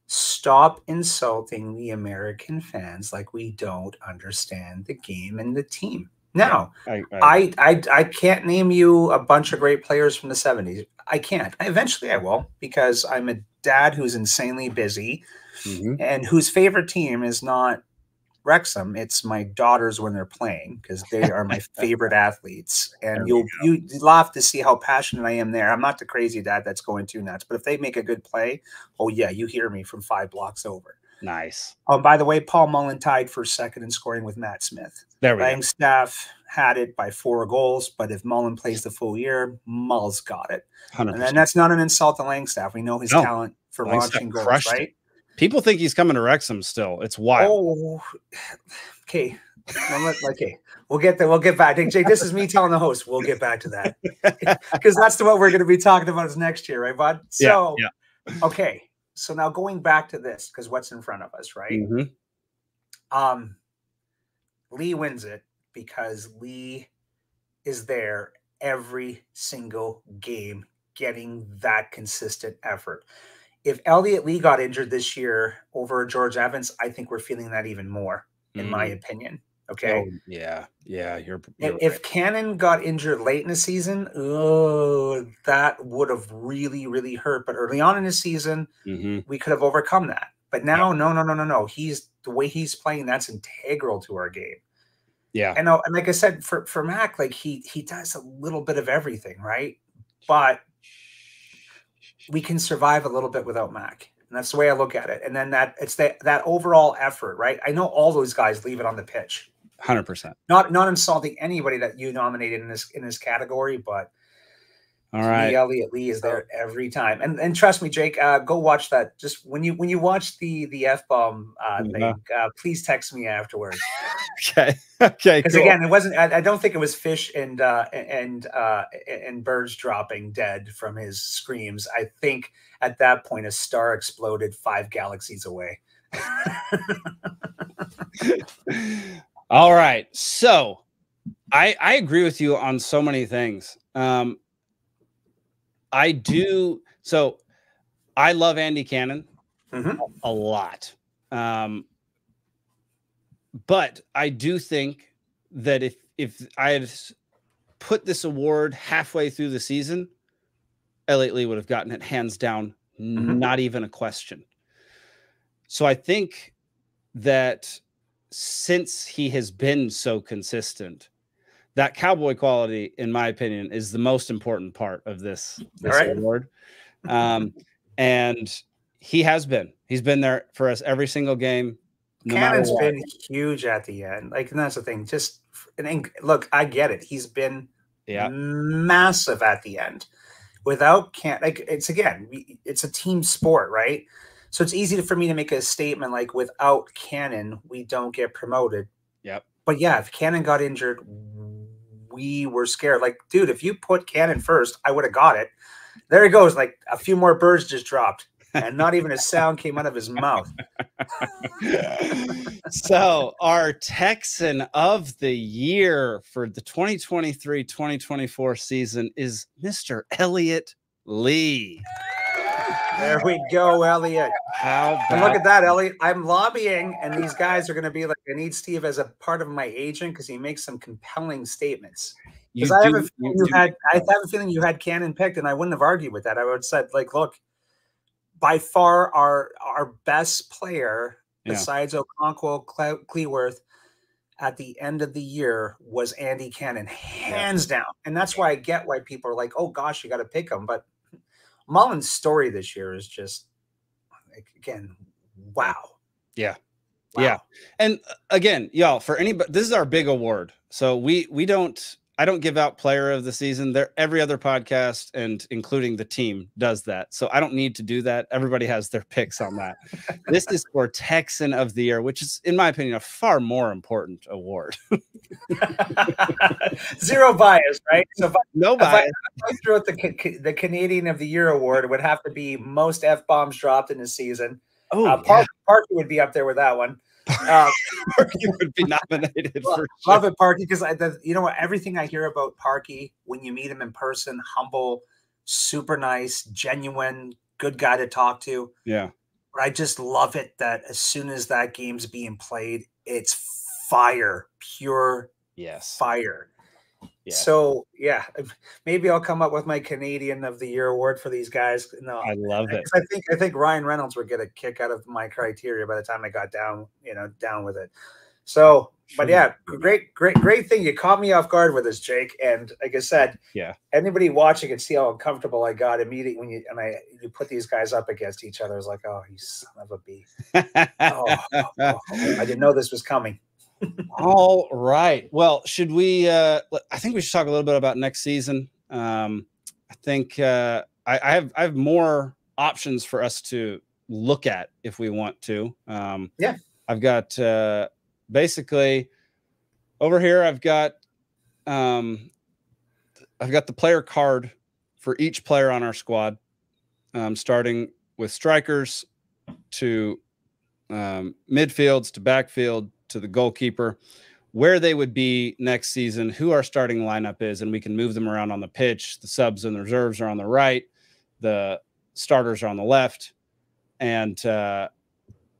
stop insulting the American fans like we don't understand the game and the team. Now, I can't name you a bunch of great players from the 70s. I can't. Eventually I will, because I'm a dad who's insanely busy and whose favorite team is not Wrexham. It's my daughters when they're playing, because they are my favorite athletes. And you laugh to see how passionate I am there. I'm not the crazy dad that's going too nuts, but if they make a good play, oh yeah, you hear me from 5 blocks over. Nice. Oh, by the way, Paul Mullen tied for second in scoring with Matt Smith. There we go. Langstaff had it by 4 goals, but if Mullen plays the full year, Mull's got it. 100%. And then that's not an insult to Langstaff. We know his talent for launching goals, right? People think he's coming to Wrexham still. It's wild. Oh, okay. Okay. We'll get there. We'll get back. Jake, this is me telling the host. We'll get back to that, because that's what we're going to be talking about is next year, right, bud? So, okay. So now going back to this, because what's in front of us, right? Lee wins it because Lee is there every single game, getting that consistent effort. If Elliot Lee got injured this year over George Evans, I think we're feeling that even more, in my opinion. Okay. Oh, yeah. You're If right. Cannon got injured late in the season, that would have really, really hurt. But early on in the season, we could have overcome that. But now, no. He's the way he's playing, that's integral to our game. Yeah. And like I said, for Mac, like he does a little bit of everything, right? But we can survive a little bit without Mac. And that's the way I look at it. And then it's that overall effort, right? I know all those guys leave it on the pitch. 100%. Not insulting anybody that you nominated in this category, but all to right, me, Elliot Lee is there every time. And trust me, Jake, go watch that. Just when you watch the F-bomb thing, please text me afterwards. Okay. Because cool. again, it wasn't. I don't think it was fish and birds dropping dead from his screams. I think at that point a star exploded 5 galaxies away. All right, so I agree with you on so many things. I do. So I love Andy Cannon a lot. But I do think that if I had put this award halfway through the season, Elliot Lee would have gotten it hands down, not even a question. So I think that since he has been so consistent, that cowboy quality, in my opinion, is the most important part of this award. And he's been there for us every single game. Cannon's been huge at the end. Like, and that's the thing. Look, I get it. He's been massive at the end. Without it's a team sport, right? So it's easy for me to make a statement like, without Cannon, we don't get promoted. Yep. But yeah, if Cannon got injured, we were scared. Like, dude, if you put Cannon first, I would have got it. There he goes. Like, a few more birds just dropped, and not even a sound came out of his mouth. So our Texan of the year for the 2023-2024 season is Mr. Elliot Lee. There we go, Elliot. And look at that, Elliot. I'm lobbying, and these guys are going to be like, I need Steve as a part of my agent because he makes some compelling statements. Because I have a feeling you had Cannon picked, and I wouldn't have argued with that. I would have said, like, look, by far our best player, besides Okonkwo, Cleworth, at the end of the year was Andy Cannon, hands down. And that's why I get why people are like, oh, gosh, you got to pick him. But Mullen's story this year is just, again, wow. Yeah. Wow. Yeah. And again, y'all, for anybody, this is our big award. So I don't give out player of the season. Every other podcast, and including the team, does that. So I don't need to do that. Everybody has their picks on that. This is for Texan of the year, which is, in my opinion, a far more important award. Zero bias, right? So no bias. If I threw out the Canadian of the Year award, it would have to be most F-bombs dropped in the season. Parky would be up there with that one. Parky would be nominated for love it, Parky, because you know what, everything I hear about Parky when you meet him in person, humble, super nice, genuine, good guy to talk to. Yeah. But I just love it that as soon as that game's being played, it's fire, pure fire. Yeah. So yeah, maybe I'll come up with my Canadian of the Year award for these guys. No, I love it. I think Ryan Reynolds would get a kick out of my criteria by the time I got down with it. So, but yeah, great thing. You caught me off guard with this, Jake. And like I said, anybody watching can see how uncomfortable I got immediately when you put these guys up against each other. I was like, oh, you son of a bee. I didn't know this was coming. All right. Well, should we I think we should talk a little bit about next season. I think I have more options for us to look at if we want to. I've got basically over here I've got the player card for each player on our squad, starting with strikers to midfields to backfield to the goalkeeper, where they would be next season, who our starting lineup is, and we can move them around on the pitch. The subs and the reserves are on the right, the starters are on the left, and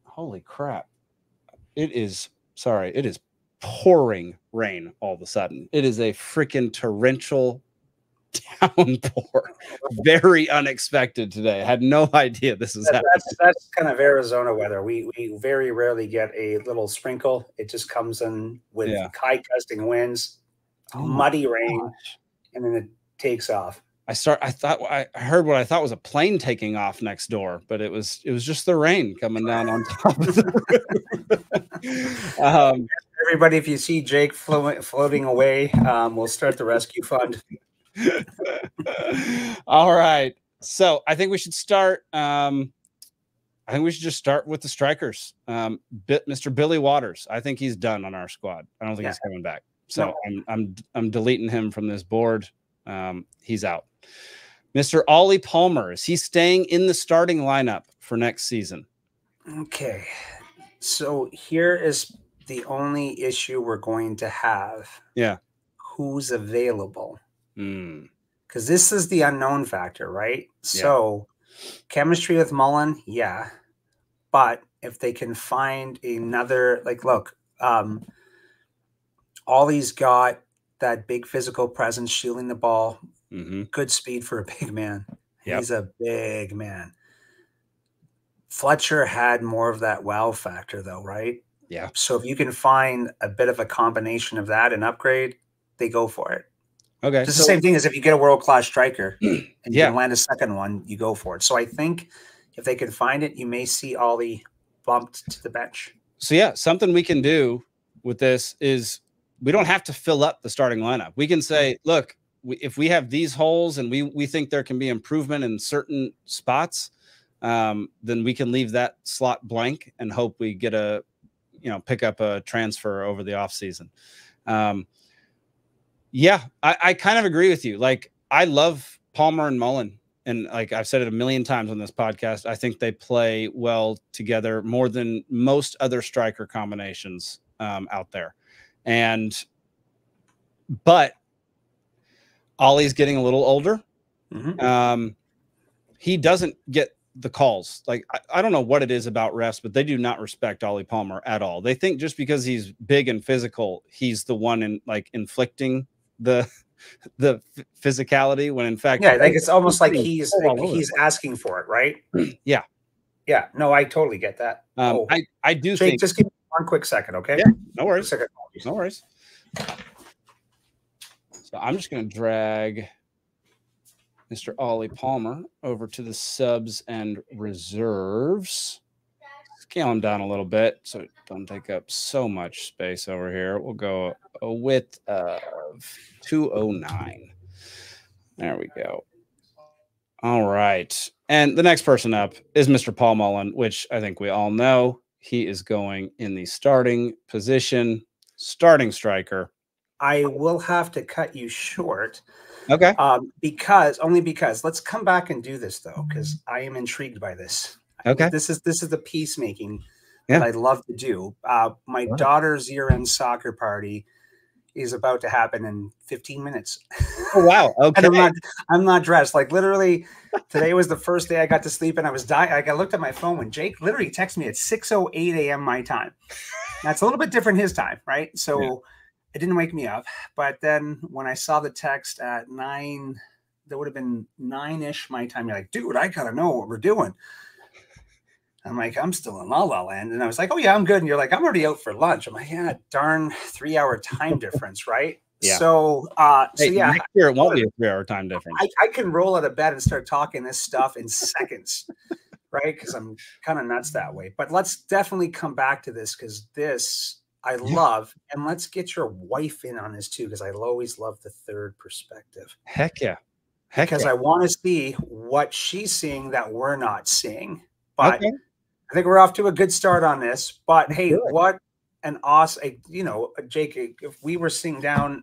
holy crap, it is pouring rain all of a sudden. It is a freaking torrential downpour. Very unexpected today. I had no idea this was happening. That's kind of Arizona weather. We very rarely get a little sprinkle. It just comes in with high gusting winds, muddy rain, and then it takes off. I heard what I thought was a plane taking off next door, but it was just the rain coming down on top of the roof. Everybody, if you see Jake floating away, we'll start the rescue fund. All right. So I think we should start. I think we should just start with the strikers. Mr. Billy Waters. I think he's done on our squad. I don't think he's coming back. So I'm deleting him from this board. He's out. Mr. Ollie Palmer, is he staying in the starting lineup for next season? Okay. So here is the only issue we're going to have. Yeah. Who's available? Because this is the unknown factor, right? Yeah. So chemistry with Mullen, yeah. But if they can find another, like, look, Ollie's got that big physical presence, shielding the ball, good speed for a big man. Yep. He's a big man. Fletcher had more of that wow factor, though, right? Yeah. So if you can find a bit of a combination of that and upgrade, they go for it. Okay. It's the same thing as if you get a world-class striker and you can land a second one, you go for it. So I think if they can find it, you may see Ollie bumped to the bench. So yeah, something we can do with this is we don't have to fill up the starting lineup. We can say, look, if we have these holes and we think there can be improvement in certain spots, then we can leave that slot blank and hope we get pick up a transfer over the off season. Yeah, I kind of agree with you. Like, I love Palmer and Mullen. And like I've said it a million times on this podcast, I think they play well together more than most other striker combinations out there. But Ollie's getting a little older. He doesn't get the calls. Like, I don't know what it is about refs, but they do not respect Ollie Palmer at all. They think just because he's big and physical, he's the one inflicting the physicality, when in fact, yeah, like it's almost like he's asking for it, right? Yeah. No, I totally get that. I do Jake, think. Just give me one quick second, okay? Yeah, no worries. No worries. So I'm just going to drag Mr. Ollie Palmer over to the subs and reserves. Scale him down a little bit so it doesn't take up so much space over here. We'll go a width of 209. There we go. All right. And the next person up is Mr. Paul Mullen, which I think we all know. He is going in the starting position, starting striker. I will have to cut you short. Okay. Because let's come back and do this though, because I am intrigued by this. Okay. This is the peacemaking that I love to do. My daughter's year-end soccer party is about to happen in 15 minutes. Oh wow. Okay. And I'm not dressed. Like, literally, today was the first day I got to sleep, and I was dying. I looked at my phone when Jake literally texted me at 6:08 a.m. my time. That's a little bit different his time, right? So it didn't wake me up. But then when I saw the text at 9, that would have been 9-ish my time. You're like, dude, I gotta know what we're doing. I'm like, I'm still in La La Land. And I was like, oh, yeah, I'm good. And you're like, I'm already out for lunch. I'm like, yeah, darn 3-hour time difference, right? Yeah. So yeah. Next year it won't be a 3-hour time difference. I can roll out of bed and start talking this stuff in seconds, right? Because I'm kind of nuts that way. But let's definitely come back to this, because this I love. And let's get your wife in on this too, because I always love the third perspective. Heck yeah. Because I want to see what she's seeing that we're not seeing. But I think we're off to a good start on this. But hey, what an awesome, Jake, if we were sitting down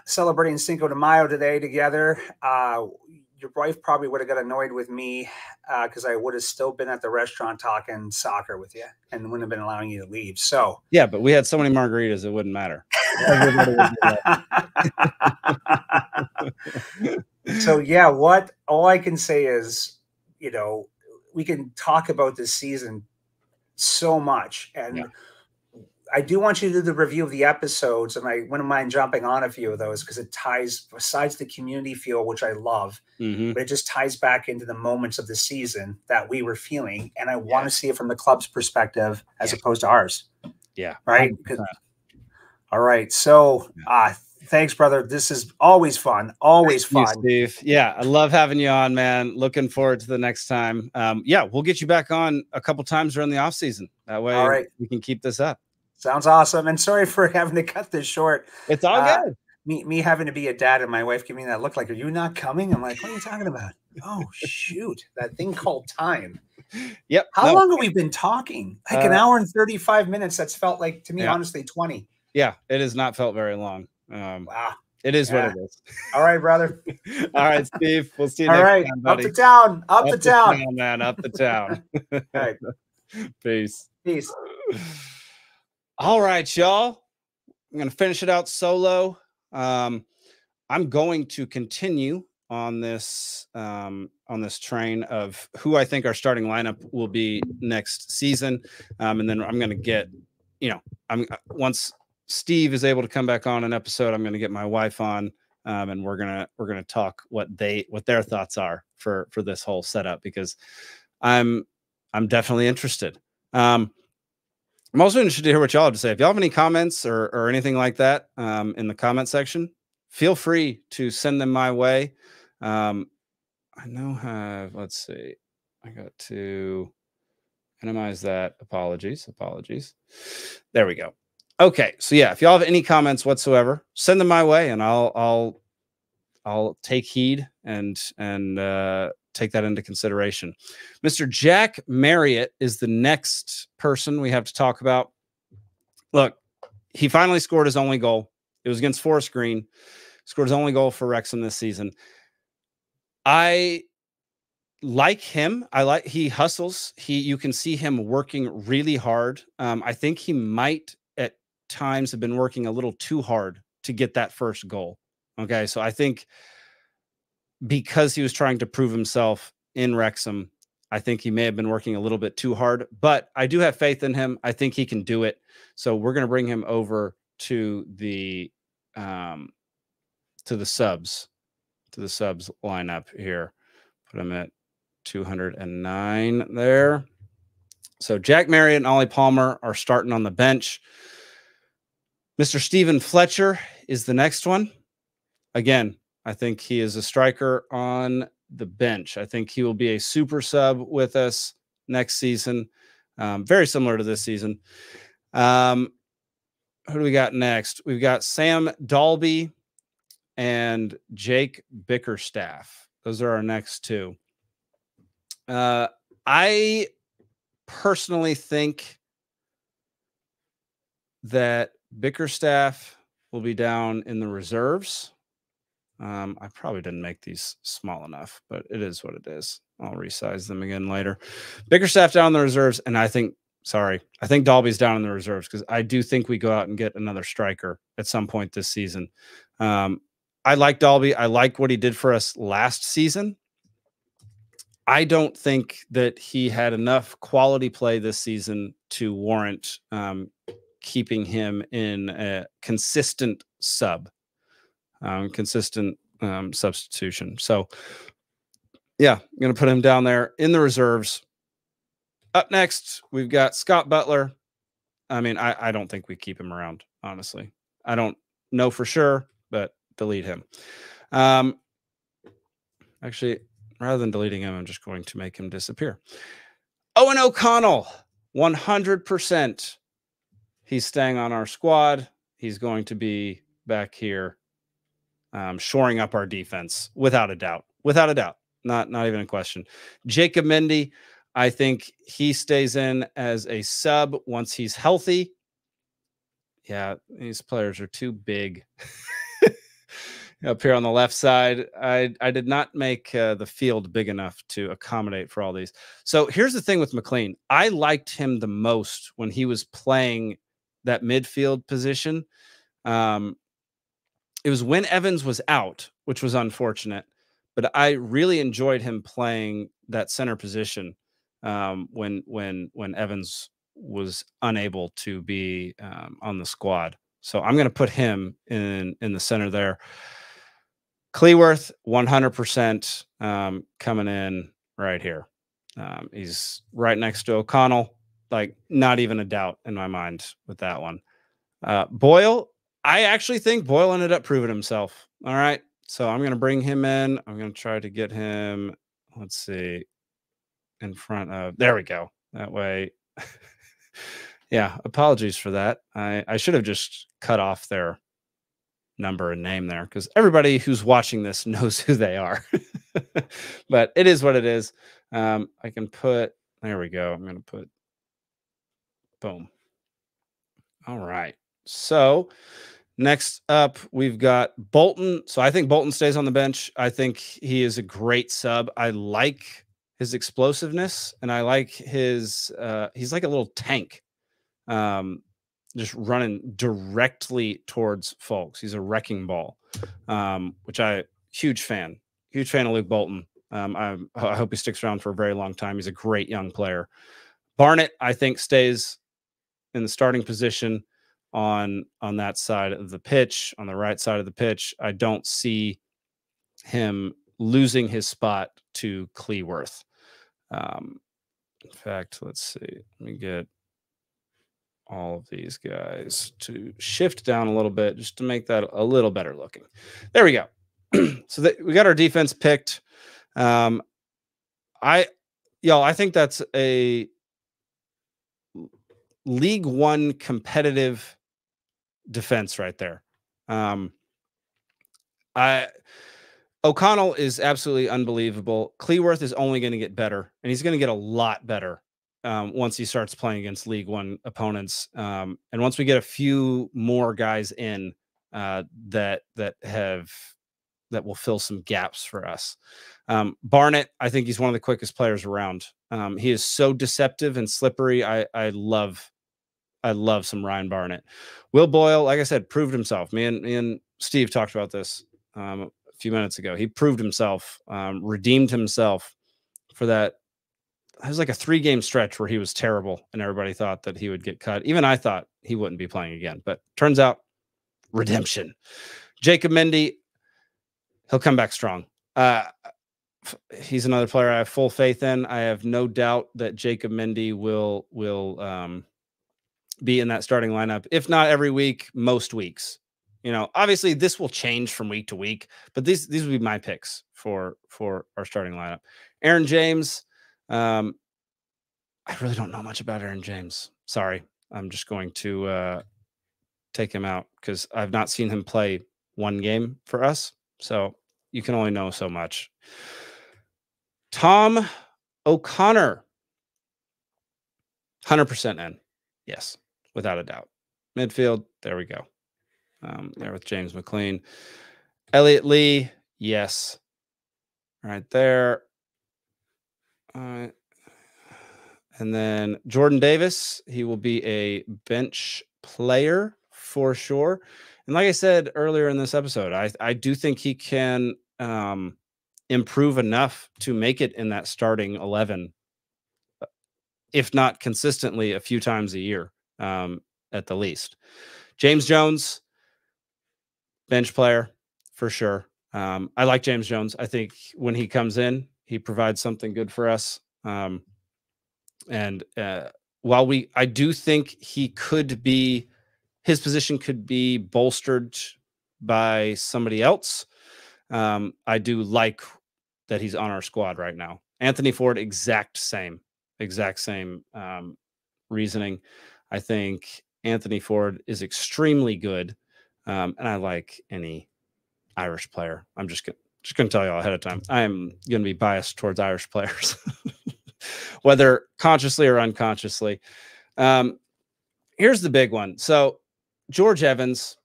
celebrating Cinco de Mayo today together, your wife probably would have got annoyed with me because I would have still been at the restaurant talking soccer with you and wouldn't have been allowing you to leave. So yeah, but we had so many margaritas it wouldn't matter. So yeah, all I can say is, we can talk about this season so much, and I do want you to do the review of the episodes, and I wouldn't mind jumping on a few of those because it ties, besides the community feel, which I love, but it just ties back into the moments of the season that we were feeling, and I want to see it from the club's perspective as opposed to ours. Yeah. Right. All right. So, thanks, brother. This is always fun. Always fun. You, Steve. Yeah, I love having you on, man. Looking forward to the next time. Yeah, we'll get you back on a couple times during the off season. That way we can keep this up. Sounds awesome. And sorry for having to cut this short. It's all good. Me having to be a dad and my wife giving me that look like, are you not coming? I'm like, what are you talking about? Oh, shoot. That thing called time. Yep. How long have we been talking? Like an hour and 35 minutes. That's felt like, to me, honestly, 20. Yeah, it has not felt very long. Wow. It is what it is. All right, brother. All right, Steve. We'll see you next time, buddy. Up the town. Up the town, man. Up the town. All right. Peace. Peace. All right, y'all. I'm going to finish it out solo. I'm going to continue on this train of who I think our starting lineup will be next season. And then I'm going to get, once Steve is able to come back on an episode, I'm going to get my wife on, and we're gonna talk what their thoughts are for this whole setup, because I'm definitely interested. I'm also interested to hear what y'all have to say. If y'all have any comments or anything like that in the comment section, feel free to send them my way. I know let's see. I got to minimize that. Apologies. There we go. Okay. So yeah, if y'all have any comments whatsoever, send them my way, and I'll take heed and take that into consideration. Mr. Jack Marriott is the next person we have to talk about. Look, he finally scored his only goal. It was against Forest Green. Scored his only goal for Wrexham this season. I like him. He hustles. You can see him working really hard. I think he might at times have been working a little too hard to get that first goal. Okay. So I think because he was trying to prove himself in Wrexham, I think he may have been working a little bit too hard, but I do have faith in him. I think he can do it. So we're going to bring him over to the subs lineup here. Put him at 209 there. So Jack Marriott and Ollie Palmer are starting on the bench. Mr. Stephen Fletcher is the next one. Again, I think he is a striker on the bench. I think he will be a super sub with us next season. Very similar to this season. Who do we got next? We've got Sam Dalby and Jake Bickerstaff. Those are our next two. I personally think that Bickerstaff will be down in the reserves. I probably didn't make these small enough, but it is what it is. I'll resize them again later. Bickerstaff down in the reserves, and I think Dalby's down in the reserves, because I do think we go out and get another striker at some point this season. I like Dalby. I like what he did for us last season. I don't think that he had enough quality play this season to warrant keeping him in a consistent substitution. So yeah, I'm going to put him down there in the reserves. Up next, we've got Scott Butler. I mean, I don't think we keep him around, honestly. I don't know for sure, but delete him. Actually, rather than deleting him, I'm just going to make him disappear. Owen O'Connell, 100%. He's staying on our squad. He's going to be back here, shoring up our defense without a doubt. Without a doubt. Not even a question. Jacob Mendy, I think he stays in as a sub once he's healthy. Yeah, these players are too big. Up here on the left side, I did not make the field big enough to accommodate for all these. So here's the thing with McLean. I liked him the most when he was playing that midfield position. It was when Evans was out, which was unfortunate, but I really enjoyed him playing that center position when Evans was unable to be on the squad. So I'm going to put him in the center there. Cleworth, 100% coming in right here. He's right next to O'Connell. Like, not even a doubt in my mind with that one. Boyle, I actually think Boyle ended up proving himself. All right. So I'm going to bring him in. I'm going to try to get him, let's see, in front of, there we go. That way. Yeah. Apologies for that. I should have just cut off their number and name there, because everybody who's watching this knows who they are. But it is what it is. I can put, there we go. I'm going to put, boom. All right. So next up, we've got Bolton. So I think Bolton stays on the bench. I think he is a great sub. I like his explosiveness, and I like his, he's like a little tank, just running directly towards folks. He's a wrecking ball, which huge fan of Luke Bolton. I hope he sticks around for a very long time. He's a great young player. Barnett, I think, stays in the starting position on that side of the pitch, on the right side of the pitch. I don't see him losing his spot to Cleworth. In fact, let's see. Let me get all of these guys to shift down a little bit just to make that a little better looking. There we go. So we got our defense picked. I think that's a League One competitive defense right there. O'Connell is absolutely unbelievable. Cleworth is only going to get better, and he's going to get a lot better once he starts playing against League One opponents. And once we get a few more guys in that will fill some gaps for us. Barnett, I think he's one of the quickest players around. He is so deceptive and slippery. I love some Ryan Barnett. Will Boyle, like I said, proved himself. Me and Steve talked about this a few minutes ago. He proved himself, redeemed himself for that. It was like a 3-game stretch where he was terrible and everybody thought that he would get cut. Even I thought he wouldn't be playing again, but turns out redemption. Jacob Mendy, he'll come back strong. He's another player I have full faith in. I have no doubt that Jacob Mendy will be in that starting lineup. If not every week, most weeks. You know, obviously this will change from week to week, but these will be my picks for our starting lineup. Aaron James, I really don't know much about Aaron James. Sorry. I'm just going to take him out because I've not seen him play one game for us. So you can only know so much. Tom O'Connor, 100% in. Yes, without a doubt. Midfield, there we go. There with James McLean. Elliot Lee, yes. Right there. All right. And then Jordan Davis, he will be a bench player for sure. And like I said earlier in this episode, I do think he can improve enough to make it in that starting 11, if not consistently a few times a year at the least. James Jones, bench player for sure. I like James Jones. I think when he comes in, he provides something good for us. And while I do think his position could be bolstered by somebody else, I do like that he's on our squad right now. Anthony Ford, exact same reasoning. I think Anthony Ford is extremely good, and I like any Irish player. I'm just going to tell you all ahead of time. I am going to be biased towards Irish players, whether consciously or unconsciously. Here's the big one. So George Evans,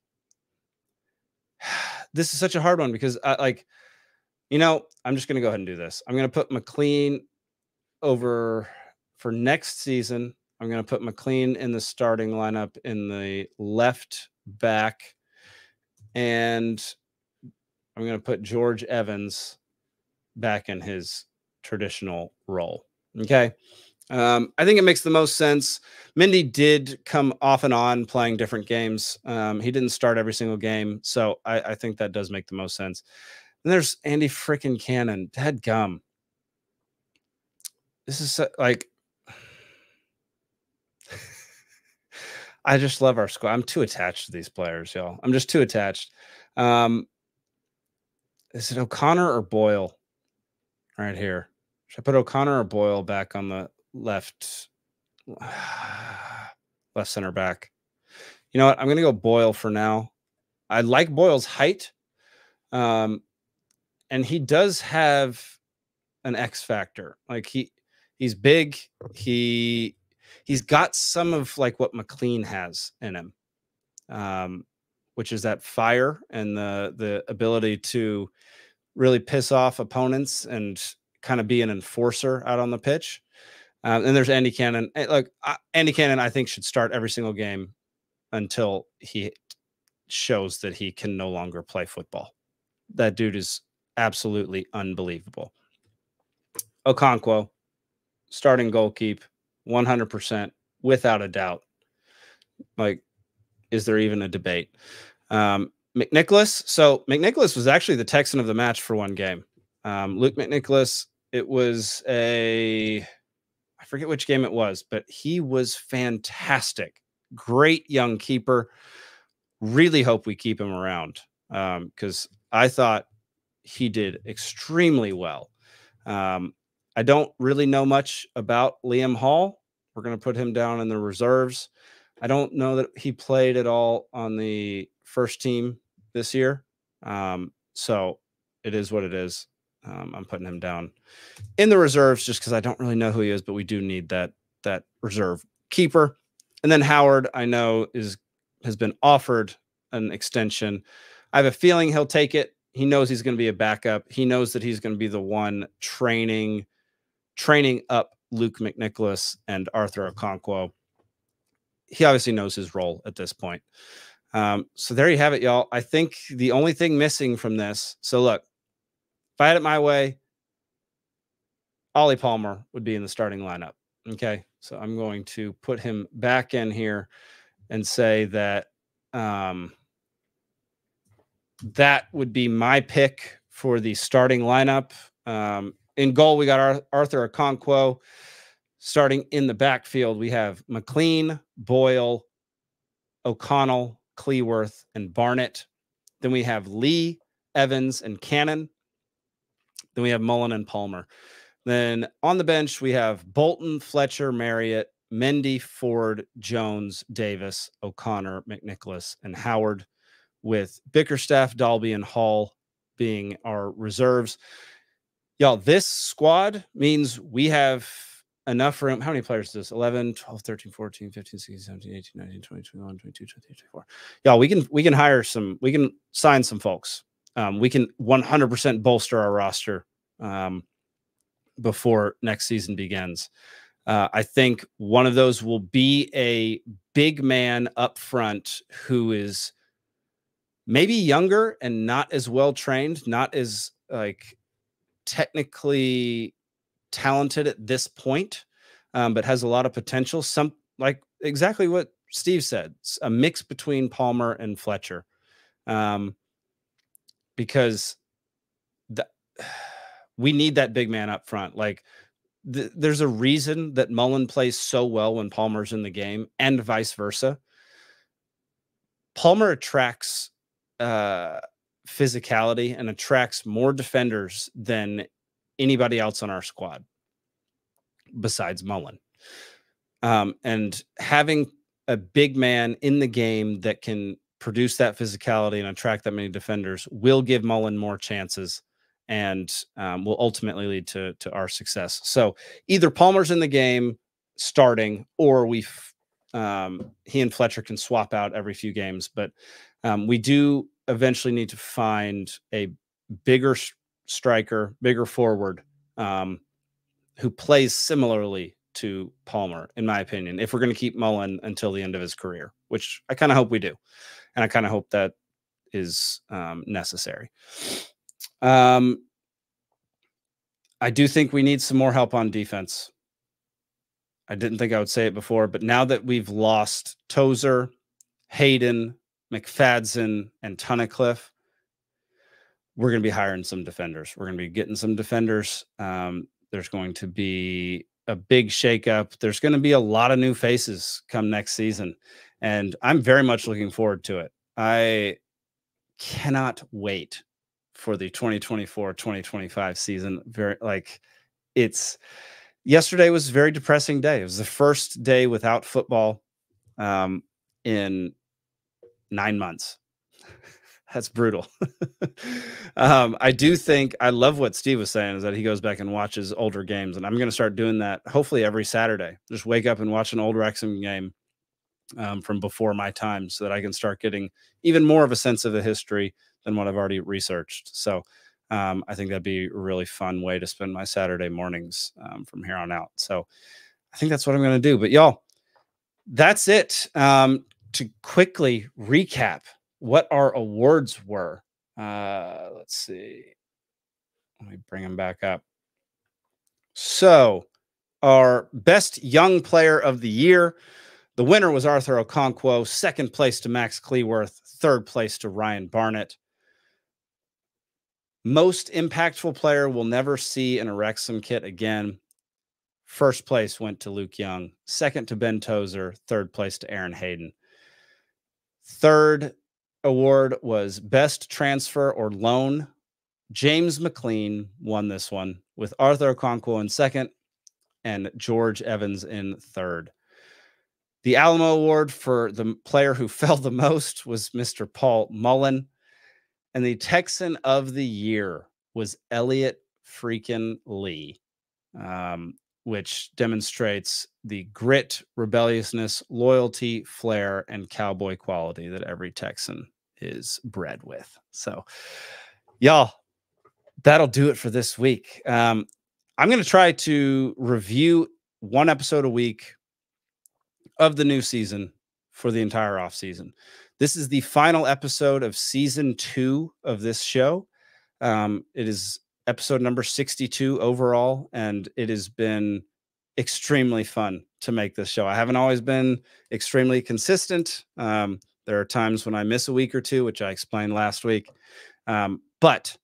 this is such a hard one because I'm just going to go ahead and do this. I'm going to put McLean over for next season. I'm going to put McLean in the starting lineup in the left back, and I'm going to put George Evans back in his traditional role. Okay. I think it makes the most sense. Mindy did come off and on playing different games. He didn't start every single game, so I think that does make the most sense. And there's Andy freaking Cannon. Dead gum. This is like, I just love our squad. I'm too attached to these players, y'all. I'm just too attached. Is it O'Connor or Boyle right here? Should I put O'Connor or Boyle back on the left center back? You know what? I'm going to go Boyle for now. I like Boyle's height. And he does have an X factor. Like he's big. He's got some of like what McLean has in him. Which is that fire and the ability to really piss off opponents and kind of be an enforcer out on the pitch. And there's Andy Cannon. Like Andy Cannon, I think should start every single game until he shows that he can no longer play football. That dude is absolutely unbelievable. Okonkwo, starting goalkeep, 100%, without a doubt. Like, is there even a debate? McNicholas. So McNicholas was actually the Texan of the match for one game. Luke McNicholas, it was I forget which game it was, but he was fantastic. Great young keeper. Really hope we keep him around because I thought he did extremely well. I don't really know much about Liam Hall. We're going to put him down in the reserves. I don't know that he played at all on the first team this year. So it is what it is. I'm putting him down in the reserves just because I don't really know who he is, but we do need that reserve keeper. And then Howard, I know, has been offered an extension. I have a feeling he'll take it. He knows he's going to be a backup. He knows that he's going to be the one training up Luke McNicholas and Arthur Okonkwo. He obviously knows his role at this point. So there you have it, y'all. I think the only thing missing from this. So look, if I had it my way, Ollie Palmer would be in the starting lineup. Okay. So I'm going to put him back in here and say that that would be my pick for the starting lineup. In goal, we got Arthur Okonkwo. Starting in the backfield, we have McLean, Boyle, O'Connell, Cleworth, and Barnett. Then we have Lee, Evans, and Cannon. Then we have Mullen and Palmer. Then on the bench, we have Bolton, Fletcher, Marriott, Mendy, Ford, Jones, Davis, O'Connor, McNicholas, and Howard, with Bickerstaff, Dalby, and Hall being our reserves. Y'all, this squad means we have enough room. How many players is this? 11, 12, 13, 14, 15, 16, 17, 18, 19, 20, 21, 22, 23, 24. Y'all, we can hire some, we can sign some folks. We can 100% bolster our roster before next season begins. I think one of those will be a big man up front who is maybe younger and not as well trained, not as like technically talented at this point, but has a lot of potential. Some like exactly what Steve said, a mix between Palmer and Fletcher, because we need that big man up front. Like there's a reason that Mullen plays so well when Palmer's in the game and vice versa. Palmer attracts physicality and attracts more defenders than anybody else on our squad besides Mullen. And having a big man in the game that can produce that physicality and attract that many defenders will give Mullen more chances and will ultimately lead to our success. So either Palmer's in the game starting, or he and Fletcher can swap out every few games. But we do eventually need to find a bigger striker, bigger forward, who plays similarly to Palmer, in my opinion, if we're going to keep Mullen until the end of his career, which I kind of hope we do. And I kind of hope that is necessary. I do think we need some more help on defense. I didn't think I would say it before, but now that we've lost Tozer, Hayden, McFadden, and Tunnicliffe, we're going to be hiring some defenders. We're going to be getting some defenders. There's going to be a big shakeup. There's going to be a lot of new faces come next season, and I'm very much looking forward to it. I cannot wait for the 2024-2025 season. Yesterday was a very depressing day. It was the first day without football in 9 months. That's brutal. I do think, I love what Steve was saying, is that he goes back and watches older games. And I'm going to start doing that hopefully every Saturday. Just wake up and watch an old Wrexham game from before my time, so that I can start getting even more of a sense of the history than what I've already researched. So I think that'd be a really fun way to spend my Saturday mornings from here on out. So I think that's what I'm going to do. But y'all, that's it. To quickly recap what our awards were. Let's see. Let me bring them back up. So our best young player of the year, the winner was Arthur Okonkwo. Second place to Max Cleworth. Third place to Ryan Barnett. Most impactful player we'll never see in a Wrexham kit again. First place went to Luke Young. Second to Ben Tozer. Third place to Aaron Hayden. Third award was best transfer or loan. James McLean won this one, with Arthur Okonkwo in second and George Evans in third. The Alamo Award for the player who fell the most was Mr. Paul Mullen. And the Texan of the year was Elliot freaking Lee, which demonstrates the grit, rebelliousness, loyalty, flair, and cowboy quality that every Texan is bred with. So, y'all, that'll do it for this week. I'm going to try to review one episode a week of the new season for the entire off season. This is the final episode of season 2 of this show. It is episode number 62 overall, and it has been extremely fun to make this show. I haven't always been extremely consistent. There are times when I miss a week or two, which I explained last week. But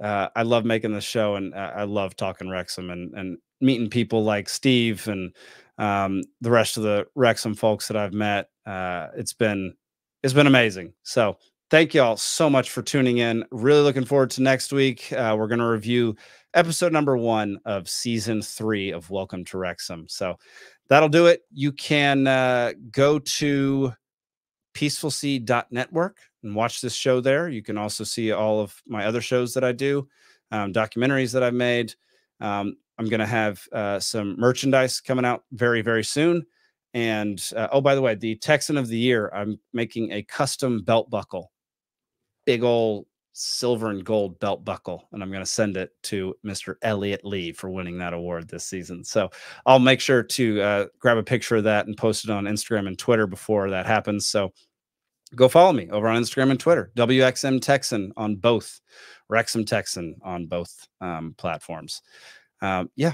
I love making this show, and I love talking Wrexham and meeting people like Steve and the rest of the Wrexham folks that I've met. It's been amazing. So thank you all so much for tuning in. Really looking forward to next week. We're going to review episode number 1 of season 3 of Welcome to Wrexham. So that'll do it. You can go to PeacefulSea.network and watch this show there. You can also see all of my other shows that I do, documentaries that I've made. I'm going to have some merchandise coming out very, very soon. And, oh, by the way, the Texan of the year, I'm making a custom belt buckle, big old silver and gold belt buckle. And I'm going to send it to Mr. Elliot Lee for winning that award this season. So I'll make sure to grab a picture of that and post it on Instagram and Twitter before that happens. So go follow me over on Instagram and Twitter, WXMTexan on both, Wrexham Texan on both platforms. Yeah,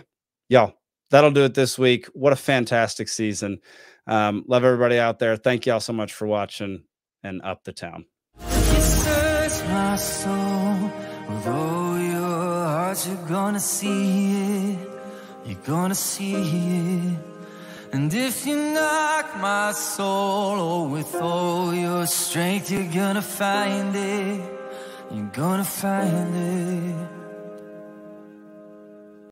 y'all, that'll do it this week. What a fantastic season. Love everybody out there. Thank y'all so much for watching, and up the town. You search my soul with all your heart, you're gonna see it. You're gonna see it. And if you knock my soul with all your strength, you're gonna find it. You're gonna find it.